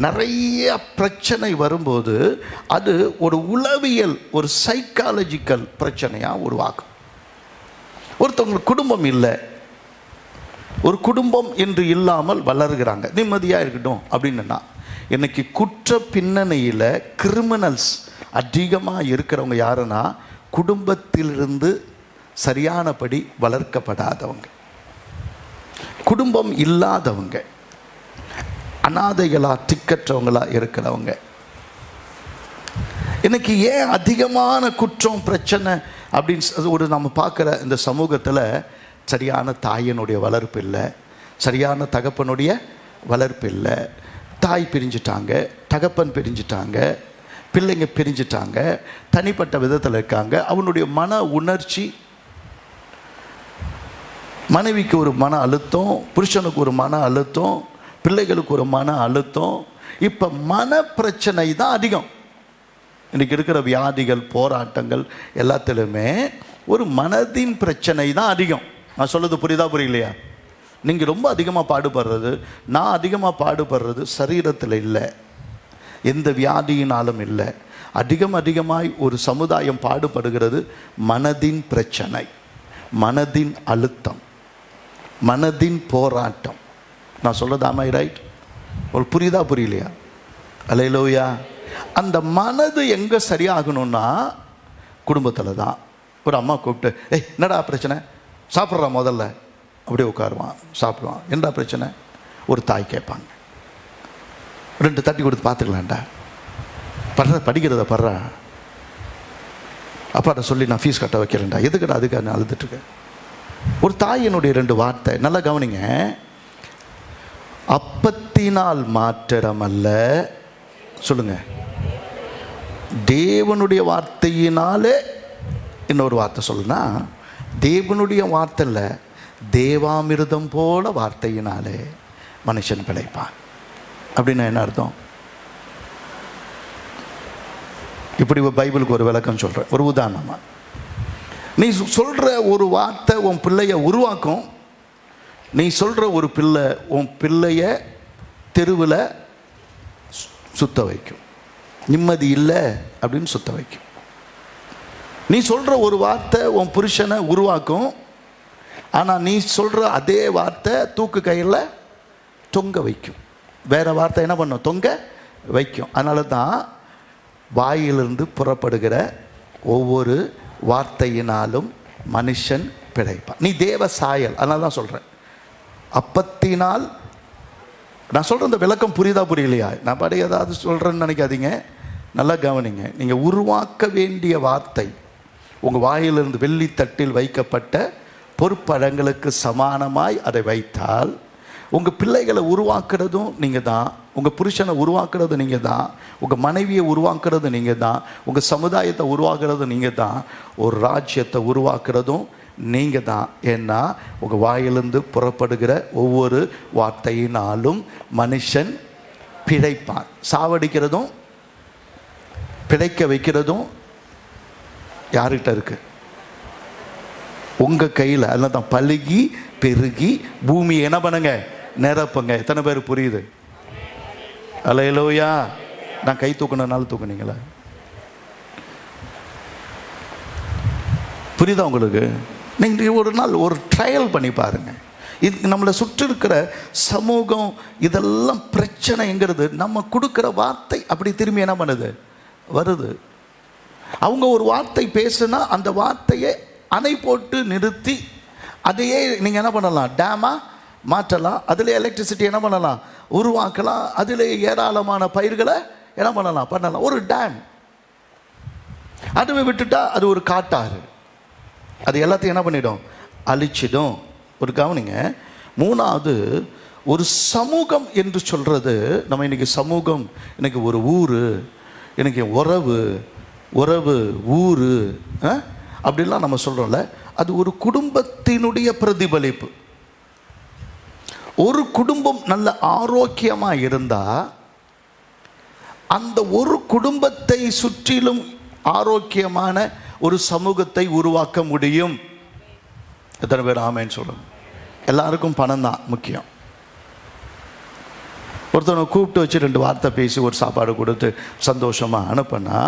நிறைய பிரச்சனை வரும்போது அது ஒரு உளவியல், ஒரு சைக்காலஜிக்கல் பிரச்சனையாக உருவாக்கும். ஒருத்தவங்களுக்கு குடும்பம் இல்லை, ஒரு குடும்பம் என்று இல்லாமல் வளர்கிறாங்க, நிம்மதியாக இருக்கட்டும் அப்படின்னா, இன்னைக்கு குற்ற பின்னணியில் கிரிமினல்ஸ் அதிகமாக இருக்கிறவங்க யாருன்னா, குடும்பத்திலிருந்து சரியானபடி வளர்க்கப்படாதவங்க, குடும்பம் இல்லாதவங்க, அனாதைகளா திக்கற்றவங்களா இருக்கிறவங்க. இன்னைக்கு ஏன் அதிகமான குற்றம் பிரச்சனை அப்படின்னு ஒரு நம்ம பார்க்குற இந்த சமூகத்தில், சரியான தாயினுடைய வளர்ப்பு இல்லை, சரியான தகப்பனுடைய வளர்ப்பு இல்லை, தாய் பிரிஞ்சிட்டாங்க, தகப்பன் பிரிஞ்சிட்டாங்க, பிள்ளைங்க பிரிஞ்சிட்டாங்க, தனிப்பட்ட விதத்தில் இருக்காங்க. அவனுடைய மன உணர்ச்சி, மனைவிக்கு ஒரு மன அழுத்தம், புருஷனுக்கு ஒரு மன அழுத்தம், பிள்ளைகளுக்கு ஒரு மன அழுத்தம். இப்போ மன பிரச்சனை தான் அதிகம். இன்றைக்கி இருக்கிற வியாதிகள், போராட்டங்கள் எல்லாத்திலுமே ஒரு மனதின் பிரச்சனை தான் அதிகம். நான் சொல்கிறது புரியுதா புரியலையா? நீங்கள் ரொம்ப அதிகமாக பாடுபடுறது, நான் அதிகமாக பாடுபடுறது சரீரத்தில் இல்லை, எந்த வியாதியினாலும் இல்லை. அதிகமாய் ஒரு சமுதாயம் பாடுபடுகிறது மனதின் பிரச்சனை, மனதின் அழுத்தம், மனதின் போராட்டம். நான் சொல்கிறது ஆமாம் ரைட்? உங்களுக்கு புரியுதா புரியலையா? அல்லேலூயா. அந்த மனது எங்கே சரியாகணும்னா குடும்பத்தில் தான். ஒரு அம்மா கூப்பிட்டு, என்னடா பிரச்சனை, சாப்பிட்றா முதல்ல, அப்படியே உட்காருவான், சாப்பிடுவான். என்னடா பிரச்சனை? ஒரு தாய் கேட்பாங்க, 2 தட்டி கொடுத்து பார்த்துக்கலான்டா, படிக்கிறத படுறா, அப்பாட்ட சொல்லி நான் ஃபீஸ் கட்ட வைக்கிறேன்டா, எதுக்குடா அதுக்கு நான் அழுதுட்டுருக்கேன். ஒரு தாயினுடைய 2 வார்த்தை, நல்லா கவனிங்க. அப்பத்தினால் மாற்றம் அல்ல, சொல்லுங்க, தேவனுடைய வார்த்தையினாலே. இன்னொரு வார்த்தை சொல்லுனா, தேவனுடைய வார்த்தை இல்லை, தேவாமிர்தம் போல வார்த்தையினாலே மனுஷன் பிழைப்பான். அப்படின்னா என்ன அர்த்தம்? இப்படி பைபிளுக்கு ஒரு விளக்கம் சொல்கிறேன். ஒரு உதாரணமாக, நீ சொல்கிற ஒரு வார்த்தை உன் பிள்ளைய உருவாக்கும். நீ சொல்கிற ஒரு பிள்ளை உன் பிள்ளைய தெருவில் சுத்த வைக்கும். நிம்மதி இல்லை அப்படின்னு சுத்த வைக்கும். நீ சொல்கிற ஒரு வார்த்தை உன் புருஷனை உருவாக்கும். ஆனால் நீ சொல்கிற அதே வார்த்தை தூக்கு கையில் தொங்க வைக்கும். வேறு வார்த்தை என்ன பண்ணும்? தொங்க வைக்கும். அதனால தான் வாயிலிருந்து புறப்படுகிற ஒவ்வொரு வார்த்தையினாலும் மனுஷன் பிழைப்பான். நீ தேவ சாயல். அதனால தான் சொல்கிறேன், அப்பத்தினால். நான் சொல்கிற இந்த விளக்கம் புரியுதா புரியலையா? நான் படி ஏதாவது சொல்கிறேன்னு நினைக்காதீங்க, நல்லா கவனிங்க. நீங்கள் உருவாக்க வேண்டிய வார்த்தை உங்கள் வாயிலிருந்து வெள்ளித்தட்டில் வைக்கப்பட்ட பொற்பழங்களுக்கு சமானமாய் அதை வைத்தால், உங்கள் பிள்ளைகளை உருவாக்குறதும் நீங்கள் தான், உங்கள் புருஷனை உருவாக்குறது நீங்கள் தான், உங்கள் மனைவியை உருவாக்குறது நீங்கள் தான், உங்கள் சமுதாயத்தை உருவாக்குறது நீங்கள் தான், ஒரு ராஜ்யத்தை உருவாக்குறதும் நீங்கள் தான். ஏன்னா உங்கள் வாயிலிருந்து புறப்படுகிற ஒவ்வொரு வார்த்தையினாலும் மனுஷன் பிழைப்பான். சாவடிக்கிறதும் பிழைக்க வைக்கிறதும் யார்கிட்ட இருக்கு? உங்கள் கையில். அதனால தான் பழுகி பெருகி பூமியை என்ன பண்ணுங்க? நிரப்புங்க. எத்தனை பேர் புரியுது? அல்லேலூயா. நான் கை தூக்குனனால தூக்குனீங்களா? புரியுதா உங்களுக்கு? நீங்கள் ஒரு நாள் ஒரு ட்ரையல் பண்ணி பாருங்கள். இது நம்மளை சுற்றி இருக்கிற சமூகம், இதெல்லாம் பிரச்சனைங்கிறது நம்ம கொடுக்குற வார்த்தை அப்படி திரும்பி என்ன பண்ணுது? வருது. அவங்க ஒரு வார்த்தை பேசுனா அந்த வார்த்தையை அணை போட்டு நிறுத்தி அதையே நீங்கள் என்ன பண்ணலாம்? டேமாக மாற்றலாம். அதில் எலக்ட்ரிசிட்டி என்ன பண்ணலாம்? உருவாக்கலாம். அதில் ஏராளமான பயிர்களை என்ன பண்ணலாம்? ஒரு டேம். அதுவை விட்டுட்டா அது ஒரு காட்டாறு. அது எல்லாத்தையும் என்ன பண்ணிடும்? அழிச்சிடும். ஒரு கவனிங்க. 3வது, ஒரு சமூகம் என்று சொல்கிறது, நம்ம இன்றைக்கி சமூகம், இன்றைக்கி ஒரு ஊர், இன்றைக்கி உறவு ஊர் அப்படிலாம் நம்ம சொல்கிறோம்ல, அது ஒரு குடும்பத்தினுடைய பிரதிபலிப்பு. ஒரு குடும்பம் நல்ல ஆரோக்கியமாக இருந்தால் அந்த ஒரு குடும்பத்தை சுற்றிலும் ஆரோக்கியமான ஒரு சமூகத்தை உருவாக்க முடியும். எத்தனை பேர் ஆமேன்னு சொல்லுங்க? எல்லாருக்கும் பணம் தான் முக்கியம். ஒருத்தவனை கூப்பிட்டு வச்சு 2 வார்த்தை பேசி ஒரு சாப்பாடு கொடுத்து சந்தோஷமாக அனுப்புனா,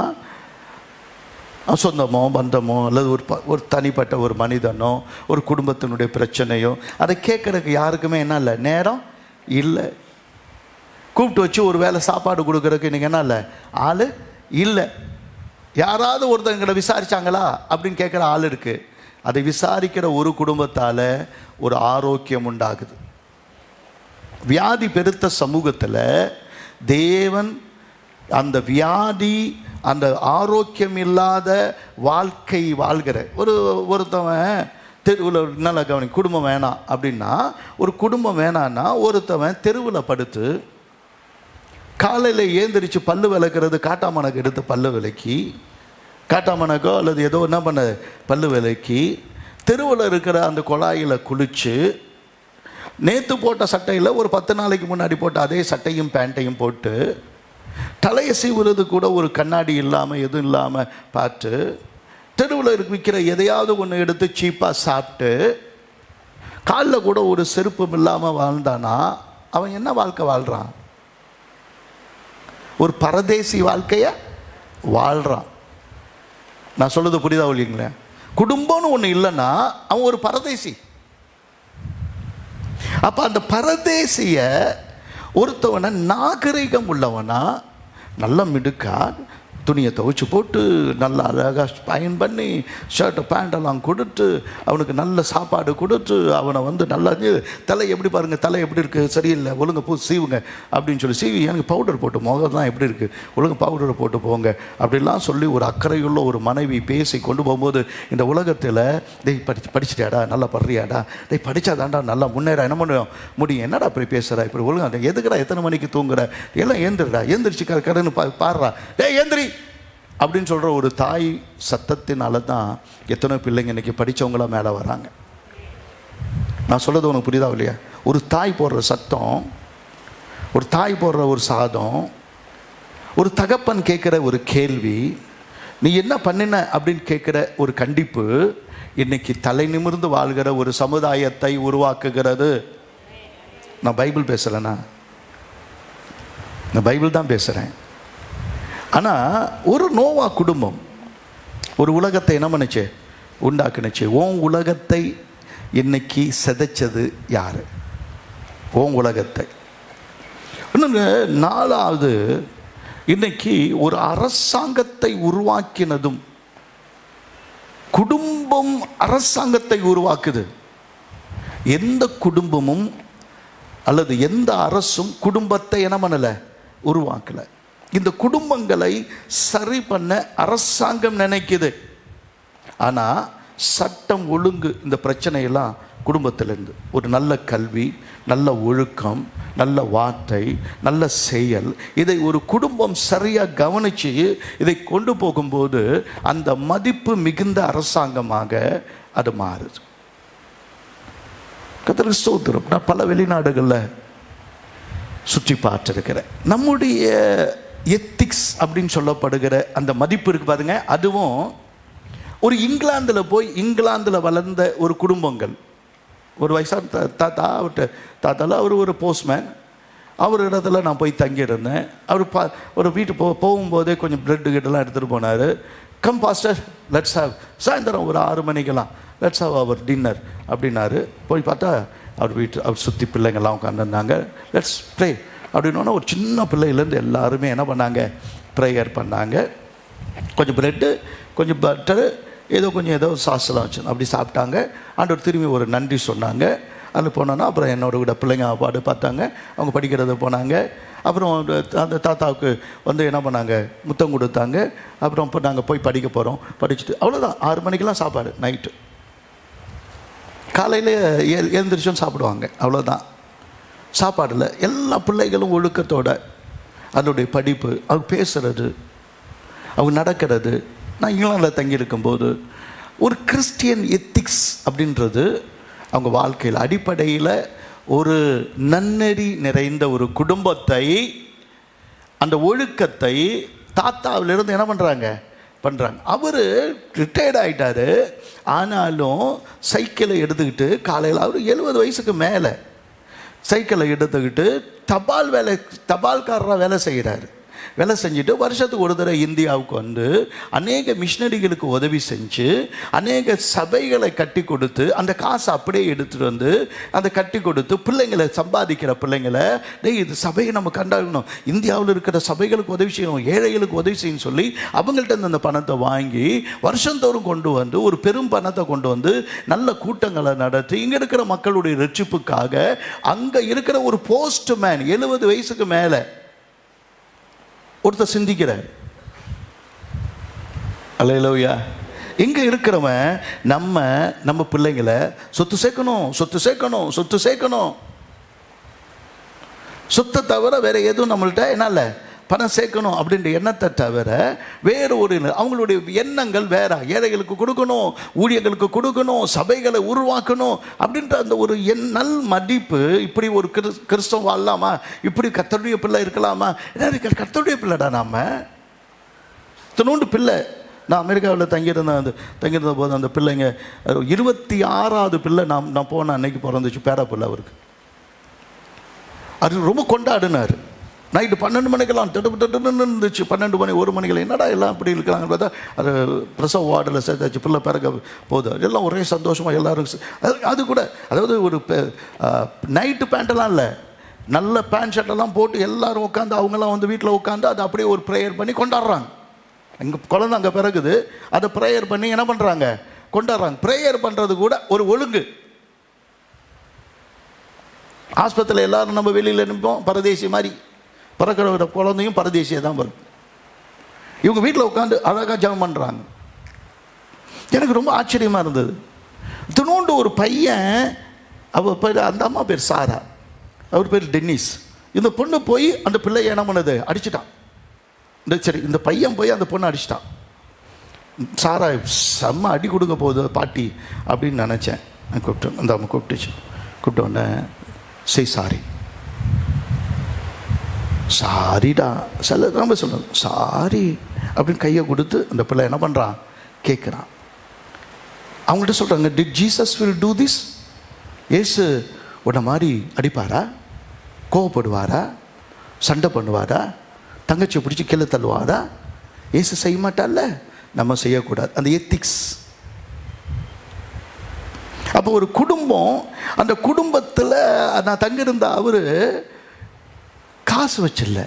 சொந்தமோ பந்தமோ அல்லது ஒரு தனிப்பட்ட ஒரு மனிதனோ ஒரு குடும்பத்தினுடைய பிரச்சனையோ அதை கேட்குறதுக்கு யாருக்குமே என்ன இல்லை? நேரம் இல்லை. கூப்பிட்டு வச்சு ஒரு வேளை சாப்பாடு கொடுக்குறதுக்கு நீங்கள் என்ன இல்லை? ஆள் இல்லை. யாராவது ஒருத்தங்களை விசாரித்தாங்களா அப்படின்னு கேட்குற ஆள் இருக்குது. அதை விசாரிக்கிற ஒரு குடும்பத்தால் ஒரு ஆரோக்கியம் உண்டாகுது. வியாதி பெருத்த சமூகத்தில் தேவன் அந்த வியாதி, அந்த ஆரோக்கியம் இல்லாத வாழ்க்கை வாழ்கிற ஒருத்தவன் தெருவில், நல்லா கவனி, குடும்பம் வேணாம் அப்படின்னா, ஒரு குடும்பம் வேணான்னா ஒருத்தவன் தெருவில் படுத்து காலையில் ஏந்திரிச்சு பல்லு விளக்குறது, காட்டாமணக்கு எடுத்து பல்லு விளக்கி, காட்டாமணக்கோ அல்லது ஏதோ என்ன பண்ண பல்லு விளக்கி, தெருவில் இருக்கிற அந்த குழாயில் குளித்து, நேற்று போட்ட சட்டையில் ஒரு 10 நாளைக்கு முன்னாடி போட்ட அதே சட்டையும் பேண்ட்டையும் போட்டு, தலையை சீவுறது கூட ஒரு கண்ணாடி இல்லாமல் எதுவும் இல்லாமல் பார்த்து, தெருவில் விற்கிற எதையாவது ஒன்று எடுத்து சீப்பாக சாப்பிட்டு, காலில் கூட ஒரு செருப்பும் இல்லாமல் வாழ்ந்தானா அவன் என்ன வாழ்க்கை வாழ்கிறான்? ஒரு பரதேசி வாழ்க்கைய வாழ்கிறான். நான் சொல்றது புரியுதா இல்லைங்களே? குடும்பம்னு ஒன்று இல்லைன்னா அவன் ஒரு பரதேசி. அப்போ அந்த பரதேசிய ஒருத்தவனை நாகரிகம் உள்ளவனா, நல்ல மிடுக்கா துணியை துவைச்சி போட்டு நல்லா அழகாக பயன் பண்ணி ஷர்ட்டு பேண்டெல்லாம் கொடுத்து அவனுக்கு நல்ல சாப்பாடு கொடுத்து அவனை நல்லா தலை எப்படி பாருங்கள், தலை எப்படி இருக்குது, சரியில்லை, ஒழுங்கு பூ சீவுங்க அப்படின்னு சொல்லி சீவி, எனக்கு பவுடர் போட்டு முகம் தான் எப்படி இருக்குது, ஒழுங்கு பவுடரை போட்டு போங்க அப்படிலாம் சொல்லி ஒரு அக்கறையுள்ள ஒரு மனைவி பேசி கொண்டு போகும்போது, இந்த உலகத்தில் டேய் படிச்சிட்டியாடா, நல்லா படுறியாடா, டேய் படித்தாதாண்டா நல்லா முன்னேற என்ன முடியும், என்னடா அப்படி பேசுகிறா, இப்படி ஒழுங்கா எதுக்குடா, எத்தனை மணிக்கு தூங்குற, எல்லாம் ஏந்திரடா, ஏந்திரிச்சு கடன்னு பாடுறா, டேய் ஏந்திரி அப்படின்னு சொல்கிற ஒரு தாய் சத்தத்தினால தான் எத்தனை பிள்ளைங்க இன்றைக்கி படித்தவங்களா மேலே வராங்க. நான் சொல்கிறது உனக்கு புரியுதா இல்லையா? ஒரு தாய் போடுற சத்தம், ஒரு தாய் போடுற ஒரு சாதம், ஒரு தகப்பன் கேட்குற ஒரு கேள்வி, நீ என்ன பண்ணின அப்படின்னு கேட்குற ஒரு கண்டிப்பு, இன்னைக்கு தலை நிமிர்ந்து வாழ்கிற ஒரு சமுதாயத்தை உருவாக்குகிறது. நான் பைபிள் பேசலைண்ணா, நான் பைபிள் தான் பேசுகிறேன். ஆனால் ஒரு நோவா குடும்பம் ஒரு உலகத்தை என்ன பண்ணுச்சு, உண்டாக்குனுச்சு. உன் உலகத்தை இன்னைக்கு சிதைச்சது யார்? உன் உலகத்தை. இன்னொன்று, 4வது, இன்னைக்கு ஒரு அரசாங்கத்தை உருவாக்கினதும், குடும்பம் அரசாங்கத்தை உருவாக்குது. எந்த குடும்பமும் அல்லது எந்த அரசும் குடும்பத்தை என்ன பண்ணலை, உருவாக்கலை. இந்த குடும்பங்களை சரி பண்ண அரசாங்கம் நினைக்குது. ஆனால் சட்டம் ஒழுங்கு இந்த பிரச்சனையெல்லாம் குடும்பத்திலேருந்து, ஒரு நல்ல கல்வி, நல்ல ஒழுக்கம், நல்ல வார்த்தை, நல்ல செயல், இதை ஒரு குடும்பம் சரியாக கவனித்து இதை கொண்டு போகும்போது அந்த மதிப்பு மிகுந்த அரசாங்கமாக அது மாறுது. கர்த்தருக்கு ஸ்தோத்திரம். நான் பல வெளிநாடுகளில் சுற்றி பார்த்துருக்கிறேன். நம்முடைய எத்திக்ஸ் அப்படின்னு சொல்லப்படுகிற அந்த மதிப்பு இருக்கு பாருங்க, அதுவும் ஒரு இங்கிலாந்தில் போய் இங்கிலாந்தில் வளர்ந்த ஒரு குடும்பங்கள், ஒரு வயசான தாத்தா, அவர்கிட்ட தாத்தால அவர் ஒரு போஸ்ட்மேன், அவர் இடத்துல நான் போய் தங்கியிருந்தேன். அவர் ஒரு வீட்டு போகும்போதே கொஞ்சம் பிரெட்டு கிட்டலாம் எடுத்துகிட்டு போனார். கம் பாஸ்டர் லெட்ஸ் ஹாவ், சாயந்தரம் ஒரு 6 மணிக்கெல்லாம் லெட்ஸ் ஹாவ் அவர் டின்னர் அப்படின்னாரு. போய் பார்த்தா அவர் சுற்றி பிள்ளைங்கள்லாம் உட்காந்துருந்தாங்க. லெட்ஸ் ப்ரே அப்படின்னா ஒரு சின்ன பிள்ளையிலேருந்து எல்லாருமே என்ன பண்ணாங்க, ப்ரேயர் பண்ணாங்க. கொஞ்சம் ப்ரெட்டு, கொஞ்சம் பட்டரு, ஏதோ சாஸ்லாம் வச்சு அப்படி சாப்பிட்டாங்க. ஆண்டவர் திரும்பி ஒரு நன்றி சொன்னாங்க. அதில் போனோன்னா அப்புறம் என்னோட கூட பிள்ளைங்க பாடு பார்த்தாங்க, அவங்க படிக்கிறத போனாங்க. அப்புறம் அந்த தாத்தாவுக்கு என்ன பண்ணாங்க, முத்தம் கொடுத்தாங்க. அப்புறம் இப்போ நாங்கள் போய் படிக்க போகிறோம், படிச்சுட்டு அவ்வளோதான். 6 மணிக்கெல்லாம் சாப்பாடு, நைட்டு காலையில் எழுந்திரிச்சோன்னு சாப்பிடுவாங்க, அவ்வளோதான். சாப்பாடில் எல்லா பிள்ளைகளும் ஒழுக்கத்தோட அதனுடைய படிப்பு, அவங்க பேசுகிறது, அவங்க நடக்கிறது. நான் இங்கிலாந்தில் தங்கியிருக்கும்போது ஒரு கிறிஸ்டியன் எத்திக்ஸ் அப்படின்றது அவங்க வாழ்க்கையில் அடிப்படையில் ஒரு நன்னெறி நிறைந்த ஒரு குடும்பத்தை, அந்த ஒழுக்கத்தை தாத்தாவிலிருந்து என்ன பண்ணுறாங்க. அவர் ரிட்டையர்ட் ஆகிட்டார். ஆனாலும் சைக்கிளை எடுத்துக்கிட்டு காலையில், அவர் 70 வயசுக்கு மேலே, சைக்கிளை எடுத்துக்கிட்டு தபால்காரராக வேலை செய்கிறார். வேலை செஞ்சுட்டு வருஷத்துக்கு ஒரு தடவை இந்தியாவுக்கு வந்து அநேக மிஷினரிகளுக்கு உதவி செஞ்சு அநேக சபைகளை கட்டி கொடுத்து அந்த காசை அப்படியே எடுத்துகிட்டு வந்து அதை கட்டி கொடுத்து பிள்ளைங்களை, சம்பாதிக்கிற பிள்ளைங்களை, இது சபையை நம்ம கண்டாகணும், இந்தியாவில் இருக்கிற சபைகளுக்கு உதவி செய்யணும், ஏழைகளுக்கு உதவி செய்யணும்னு சொல்லி அவங்கள்ட்ட அந்த பணத்தை வாங்கி வருஷந்தோறும் கொண்டு வந்து ஒரு பெரும் பணத்தை கொண்டு வந்து நல்ல கூட்டங்களை நடத்தி இங்கே இருக்கிற மக்களுடைய ரட்சிப்புக்காக அங்கே இருக்கிற ஒரு போஸ்ட்மேன் 70 வயசுக்கு மேலே ஒருத்தர் சிந்திக்கிறார். அல்லேலூயா. இங்கே இருக்கிறவன் நம்ம பிள்ளைங்களை சொத்து சேர்க்கணும். சொத்தை தவிர வேற எதுவும் நம்மள்ட்ட என்னால பணம் சேர்க்கணும் அப்படின்ற எண்ணத்தை தவிர வேறு ஒரு அவங்களுடைய எண்ணங்கள் வேற. ஏழைகளுக்கு கொடுக்கணும், ஊழியர்களுக்கு கொடுக்கணும், சபைகளை உருவாக்கணும் அப்படின்ற அந்த ஒரு நல் மதிப்பு. இப்படி ஒரு கிறிஸ்தவம் வாழலாமா, இப்படி கர்த்தருடைய பிள்ளை இருக்கலாமா? கர்த்தருடைய பிள்ளைடா நாம. இத்தனோண்டு பிள்ளை. நான் அமெரிக்காவில் தங்கியிருந்த போது அந்த பிள்ளைங்க 26வது பிள்ளை நான் போன அன்னைக்கு பிறந்துச்சு, பேரா பிள்ளை அவருக்கு. அது ரொம்ப கொண்டாடினார். நைட்டு 12 மணிக்கெல்லாம் தட்டுன்னு இருந்துச்சு. 12 மணி 1 மணிக்கெல்லாம் என்னடா எல்லாம் இப்படி இருக்கிறாங்கன்னு பார்த்தா அது பிரசவ வார்டில் சேர்த்தாச்சு, பிள்ளை பிறக்க போகுது. எல்லாம் ஒரே சந்தோஷமாக எல்லோரும். அது கூட அதாவது ஒரு நைட்டு பேண்ட்டெல்லாம் இல்லை, நல்ல பேண்ட் ஷர்ட்டெல்லாம் போட்டு எல்லோரும் உட்காந்து அவங்கெல்லாம் வந்து வீட்டில் உட்காந்து அதை அப்படியே ஒரு ப்ரேயர் பண்ணி கொண்டாடுறாங்க. அங்கே குழந்தை அங்கே பிறகுது, அதை ப்ரேயர் பண்ணி என்ன பண்ணுறாங்க, கொண்டாடுறாங்க. ப்ரேயர் பண்ணுறது கூட ஒரு ஒழுங்கு. ஆஸ்பத்திரியில் எல்லாரும் நம்ம வெளியில் நிற்போம், பரதேசி மாதிரி. பிறக்கிற குழந்தையும் பரதேசியை தான் வரும். இவங்க வீட்டில் உட்காந்து அழகாக ஜெபம் பண்ணுறாங்க. எனக்கு ரொம்ப ஆச்சரியமாக இருந்தது. தினோண்டு ஒரு பையன், அவர் பேர், அந்த அம்மா பேர் சாரா, அவர் பேர் டென்னிஸ். இந்த பொண்ணு போய் அந்த பிள்ளையை என்ன பண்ணுது, அடிச்சிட்டான். சரி, இந்த பையன் போய் அந்த பொண்ணை அடிச்சிட்டான். சாரா செம்ம அடி கொடுக்க போகுது பாட்டி அப்படின்னு நினச்சேன். நான் கூப்பிட்டேன், அந்த அம்மா கூப்பிட்ட உடனே சரி சாரி சாரிடா சில ரொம்ப சொல்லுது சாரி அப்படின்னு கையை கொடுத்து அந்த பிள்ளை என்ன பண்ணுறான், கேட்குறான். அவங்கள்ட்ட சொல்கிறாங்க, did Jesus will do this? ஏசு உன்னை மாதிரி அடிப்பாரா, கோவப்படுவாரா, சண்டை பண்ணுவாரா, தங்கச்சியை பிடிச்சி கீழே தள்ளுவாரா? ஏசு செய்ய மாட்டார்ல, நம்ம செய்யக்கூடாது. அந்த எத்திக்ஸ். அப்போ ஒரு குடும்பம், அந்த குடும்பத்தில் நான் தங்கியிருந்த அவர் காசு வச்சில்ல,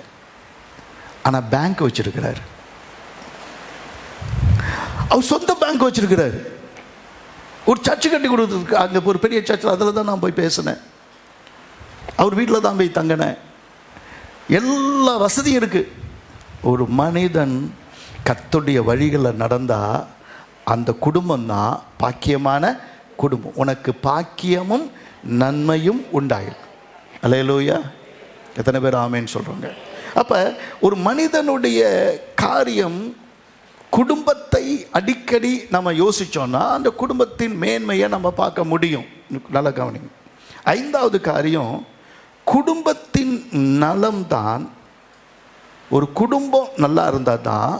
ஆனால் பேங்க் வச்சிருக்கிறார். அவர் சொந்த பேங்க் வச்சிருக்கிறார். ஒரு சர்ச்சு கட்டி கொடுத்துருக்கு அங்கே, ஒரு பெரிய சர்ச்சில். அதில் தான் நான் போய் பேசினேன். அவர் வீட்டில் தான் போய் தங்கினேன். எல்லா வசதியும் இருக்கு. ஒரு மனிதன் கர்த்தருடைய வழிகளில் நடந்தால் அந்த குடும்பம் தான் பாக்கியமான குடும்பம். உனக்கு பாக்கியமும் நன்மையும் உண்டாயிருக்கும். அல்லேலூயா. எத்தனை பேர் ஆமேன்னு சொல்கிறாங்க? அப்போ ஒரு மனிதனுடைய காரியம், குடும்பத்தை அடிக்கடி நம்ம யோசித்தோன்னா அந்த குடும்பத்தின் மேன்மையை நம்ம பார்க்க முடியும். நல்லா கவனிங்க. 5வது காரியம், குடும்பத்தின் நலம்தான். ஒரு குடும்பம் நல்லா இருந்தால் தான்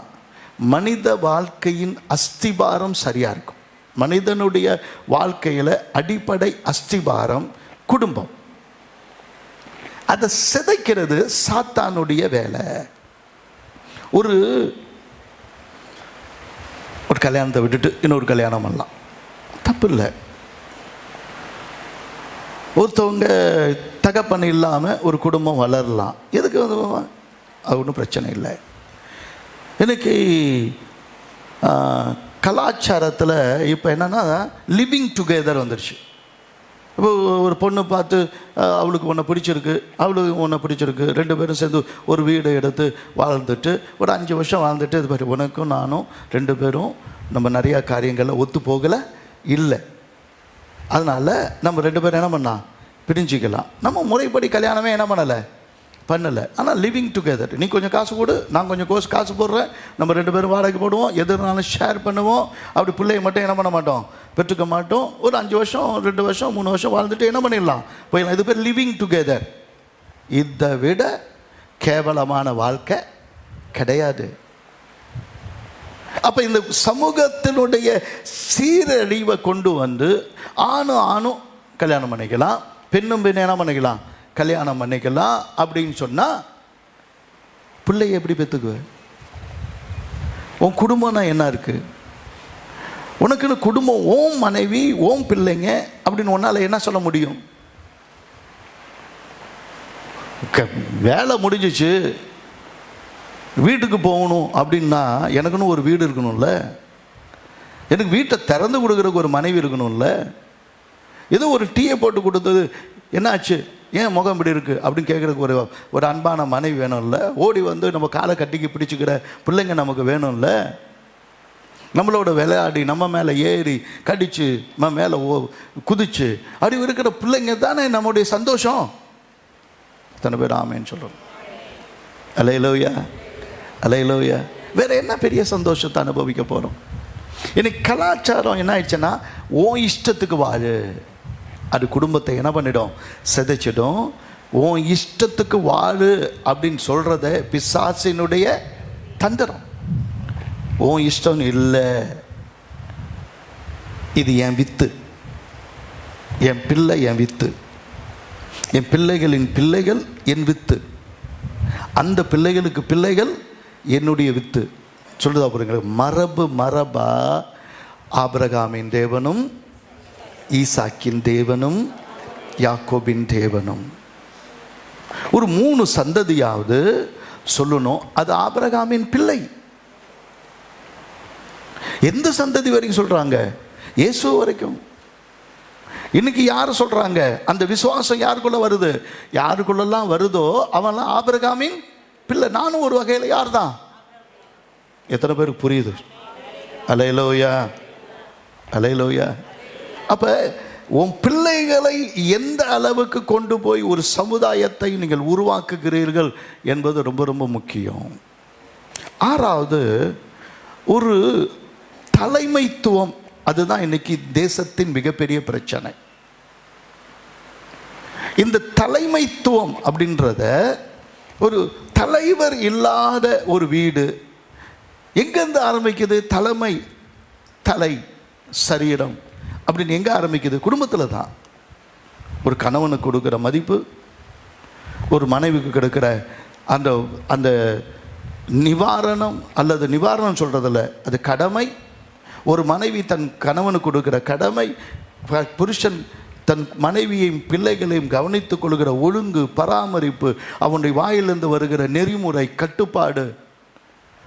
மனித வாழ்க்கையின் அஸ்திபாரம் சரியாக இருக்கும். மனிதனுடைய வாழ்க்கையில் அடிப்படை அஸ்திபாரம் குடும்பம். அதை சிதைக்கிறது சாத்தானுடைய வேலை. ஒரு கல்யாணத்தை விட்டுட்டு இன்னொரு கல்யாணம் பண்ணலாம், தப்பு இல்லை. ஒருத்தவங்க தகப்பன் இல்லாமல் ஒரு குடும்பம் வளரலாம், எதுக்கு அது ஒன்றும் பிரச்சனை இல்லை. எனக்கு கலாச்சாரத்தில் இப்போ என்னென்னா லிவிங் டுகெதர் வந்துடுச்சு. இப்போ ஒரு பொண்ணு பார்த்து அவளுக்கு ஒன்று பிடிச்சிருக்கு, அவளுக்கு ஒன்று பிடிச்சிருக்கு, 2 பேரும் சேர்ந்து ஒரு வீடு எடுத்து வாழ்ந்துட்டு ஒரு 5 வருஷம் வாழ்ந்துட்டு, இது மாதிரி உனக்கும் நானும் 2 பேரும் நம்ம நிறையா காரியங்களில் ஒத்து போகலை இல்லை, அதனால் நம்ம 2 பேரும் என்ன பண்ணலாம், பிரிஞ்சிக்கலாம். நம்ம முறைப்படி கல்யாணமே என்ன பண்ணலை. ஆனால் லிவிங் டுகெதர். நீ கொஞ்சம் காசு போடு, நான் கொஞ்சம் காசு போடுறேன், நம்ம 2 பேரும் வாடகை போடுவோம், எதுனாலும் ஷேர் பண்ணுவோம். அப்படி பிள்ளைய மட்டும் என்ன பண்ண மாட்டோம், பெற்றுக்க மாட்டோம். ஒரு 5 வருஷம் 2 வருஷம் 3 வருஷம் வாழ்ந்துட்டு என்ன பண்ணிடலாம், போயிடலாம். இது பேர் லிவிங் டுகெதர். இதை விட கேவலமான வாழ்க்கை கிடையாது. அப்போ இந்த சமூகத்தினுடைய சீரழிவை கொண்டு வந்து ஆணும் கல்யாணம் பண்ணிக்கலாம், பெண்ணும் என்ன பண்ணிக்கலாம், கல்யாணம் பண்ணிக்கலாம் அப்படின்னு சொன்னால் பிள்ளைய எப்படி பெற்றுக்குவ? உன் குடும்பம்னா என்ன இருக்குது? உனக்குன்னு குடும்பம், ஓம் மனைவி, ஓம் பிள்ளைங்க அப்படின்னு உன்னால் என்ன சொல்ல முடியும்? வேலை முடிஞ்சிச்சு, வீட்டுக்கு போகணும் அப்படின்னா எனக்குன்னு ஒரு வீடு இருக்கணும்ல, எனக்கு வீட்டை திறந்து கொடுக்குறதுக்கு ஒரு மனைவி இருக்கணும்ல. ஏதோ ஒரு டீயை போட்டு கொடுத்தது என்னாச்சு, ஏன் முகம் இப்படி இருக்குது அப்படின்னு கேட்குறதுக்கு ஒரு அன்பான மனைவி வேணும்ல. ஓடி வந்து நம்ம காலை கட்டிக்கு பிடிச்சிக்கிற பிள்ளைங்க நமக்கு வேணும்ல. நம்மளோட விளையாடி நம்ம மேலே ஏறி கடிச்சு நம்ம மேலே குதிச்சு அப்படி இருக்கிற பிள்ளைங்க தானே நம்முடைய சந்தோஷம். எத்தனை பேர் ஆமேன்னு சொல்கிறோம்? அல்லேலூயா, அல்லேலூயா. வேற என்ன பெரிய சந்தோஷத்தை அனுபவிக்க போகிறோம்? இன்னைக்கு கலாச்சாரம் என்ன ஆயிடுச்சுன்னா, உன் இஷ்டத்துக்கு வாழு. அது குடும்பத்தை என்ன பண்ணிடும்? சிதைச்சிடும். உன் இஷ்டத்துக்கு வாழு அப்படின்னு சொல்கிறத பிசாசினுடைய தந்திரம். உன் இஷ்டம் இல்லை, இது என் வித்து, என் பிள்ளை என் வித்து, என் பிள்ளைகளின் பிள்ளைகள் என் வித்து, அந்த பிள்ளைகளுக்கு பிள்ளைகள் என்னுடைய வித்து சொல்லுதா பாருங்க. மரபு மரபா ஆபிரகாமின் தேவனும் ஈசாக்கின் தேவனும் யாக்கோபின் தேவனும். ஒரு 3 சந்ததியாவது சொல்லணும் அது ஆபிரகாமின் பிள்ளை. எந்த சந்ததி வரைக்கும் சொல்றாங்க? இயேசு வரைக்கும். இன்னைக்கு யார் சொல்றாங்க? அந்த விசுவாசம் யாருக்குள்ள வருது? யாருக்குள்ளெல்லாம் வருதோ அவன்லாம் ஆபிரகாமின் பிள்ளை. நானும் ஒரு வகையில் யார் தான்? எத்தனை பேருக்கு புரியுது? அல்லேலூயா, அல்லேலூயா. அப்ப உன் பிள்ளைகளை எந்த அளவுக்கு கொண்டு போய் ஒரு சமுதாயத்தை நீங்கள் உருவாக்குகிறீர்கள் என்பது ரொம்ப ரொம்ப முக்கியம். 6வது, ஒரு தலைமைத்துவம். அதுதான் இன்னைக்கு தேசத்தின் மிகப்பெரிய பிரச்சனை. இந்த தலைமைத்துவம் அப்படின்றத, ஒரு தலைவர் இல்லாத ஒரு வீடு எங்கேருந்து ஆரம்பிக்குது? தலைமை, தலை, சரீரம் அப்படின்னு எங்கே ஆரம்பிக்குது? குடும்பத்தில் தான். ஒரு கணவனுக்கு கொடுக்குற மதிப்பு, ஒரு மனைவிக்கு கொடுக்குற அந்த அந்த நிவாரணம், அல்லது நிவாரணம் சொல்கிறதில்ல, அது கடமை. ஒரு மனைவி தன் கணவனுக்கு கொடுக்குற கடமை, புருஷன் தன் மனைவியையும் பிள்ளைகளையும் கவனித்துக் கொள்கிற ஒழுங்கு, பராமரிப்பு, அவனுடைய வாயிலிருந்து வருகிற நெறிமுறை, கட்டுப்பாடு.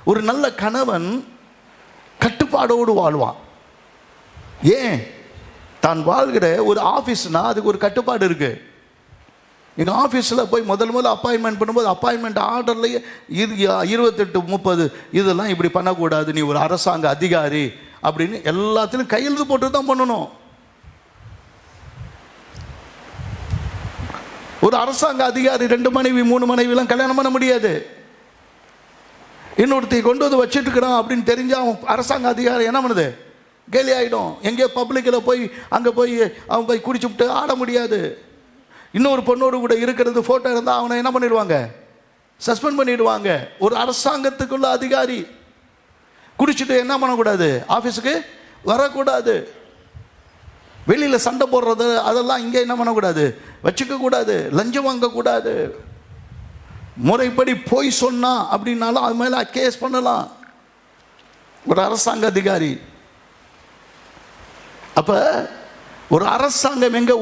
ஒரு நல்ல கணவன் கட்டுப்பாடோடு வாழ்வான். ஏன்? தான் வாழ்கிற ஒரு ஆஃபீஸ்னா அதுக்கு ஒரு கட்டுப்பாடு இருக்கு. எங்கள் ஆஃபீஸில் போய் முதல்ல அப்பாயின்மெண்ட் பண்ணும்போது அப்பாயின்மெண்ட் ஆர்டர்லேயே 28, 30 இதெல்லாம் இப்படி பண்ணக்கூடாது, நீ ஒரு அரசாங்க அதிகாரி அப்படின்னு எல்லாத்திலும் கையெழுத்து போட்டு தான் பண்ணணும். ஒரு அரசாங்க அதிகாரி 2 மனைவி 3 மனைவிலாம் கல்யாணம் பண்ண முடியாது. இன்னொருத்தையை கொண்டு வந்து வச்சுட்டு இருக்கிறான் அப்படின்னு தெரிஞ்சா அவன் அரசாங்க அதிகாரி என்ன பண்ணுது? கேலி ஆகிடும். எங்கேயோ பப்ளிக்கில் போய் அங்கே போய் அவன் போய் குடிச்சுட்டு ஆட முடியாது. இன்னொரு பொண்ணோடு கூட இருக்கிறது ஃபோட்டோ இருந்தால் அவனை என்ன பண்ணிடுவாங்க? சஸ்பெண்ட் பண்ணிடுவாங்க. ஒரு அரசாங்கத்துக்குள்ள அதிகாரி குடிச்சுட்டு என்ன பண்ணக்கூடாது? ஆஃபீஸுக்கு வரக்கூடாது. வெளியில் சண்டை போடுறது அதெல்லாம் இங்கே என்ன பண்ணக்கூடாது? வச்சுக்க கூடாது. லஞ்சம் வாங்கக்கூடாது. முறைப்படி போய் சொன்னா அப்படின்னாலும் அது மேலே கேஸ் பண்ணலாம். ஒரு அரசாங்க அதிகாரி. அப்ப ஒரு அரசாங்கம் எங்க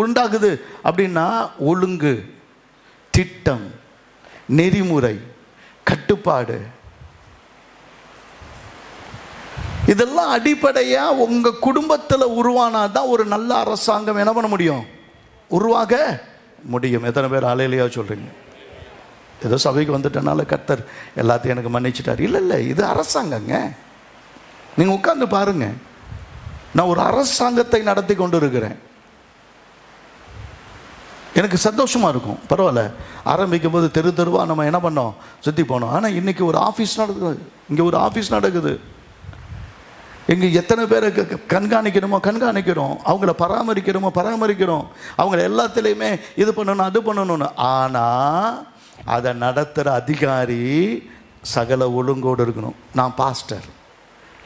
உண்டாகுது அப்படின்னா, ஒழுங்கு, திட்டம், நெறிமுறை, கட்டுப்பாடு, இதெல்லாம் அடிப்படையா உங்க குடும்பத்தில் உருவானாதான் ஒரு நல்ல அரசாங்கம் என்ன பண்ண முடியும்? உருவாக முடியும். எத்தனை பேர் ஆலையிலையா சொல்றீங்க? ஏதோ சபைக்கு வந்துட்டனால கர்த்தர் எல்லாத்தையும் எனக்கு மன்னிச்சிட்டார். இல்லை, இது அரசாங்கங்க. நீங்கள் உட்கார்ந்து பாருங்க. நான் ஒரு அரசாங்கத்தை நடத்தி கொண்டு இருக்கிறேன். எனக்கு சந்தோஷமா இருக்கும். பரவாயில்ல, ஆரம்பிக்கும் போது தெரு தெருவா நம்ம என்ன பண்ணோம்? சுற்றி போனோம். ஆனால் இன்னைக்கு ஒரு ஆஃபீஸ் நடக்குது. இங்கே ஒரு ஆஃபீஸ் நடக்குது. இங்கே எத்தனை பேரை கண்காணிக்கணுமோ கண்காணிக்கிறோம், அவங்கள பராமரிக்கிறோம், அவங்கள எல்லாத்துலேயுமே இது பண்ணணும் அது பண்ணணும்னு. ஆனால் அதை நடத்துகிற அதிகாரி சகல ஒழுங்கோடு இருக்கணும். நான் பாஸ்டர்,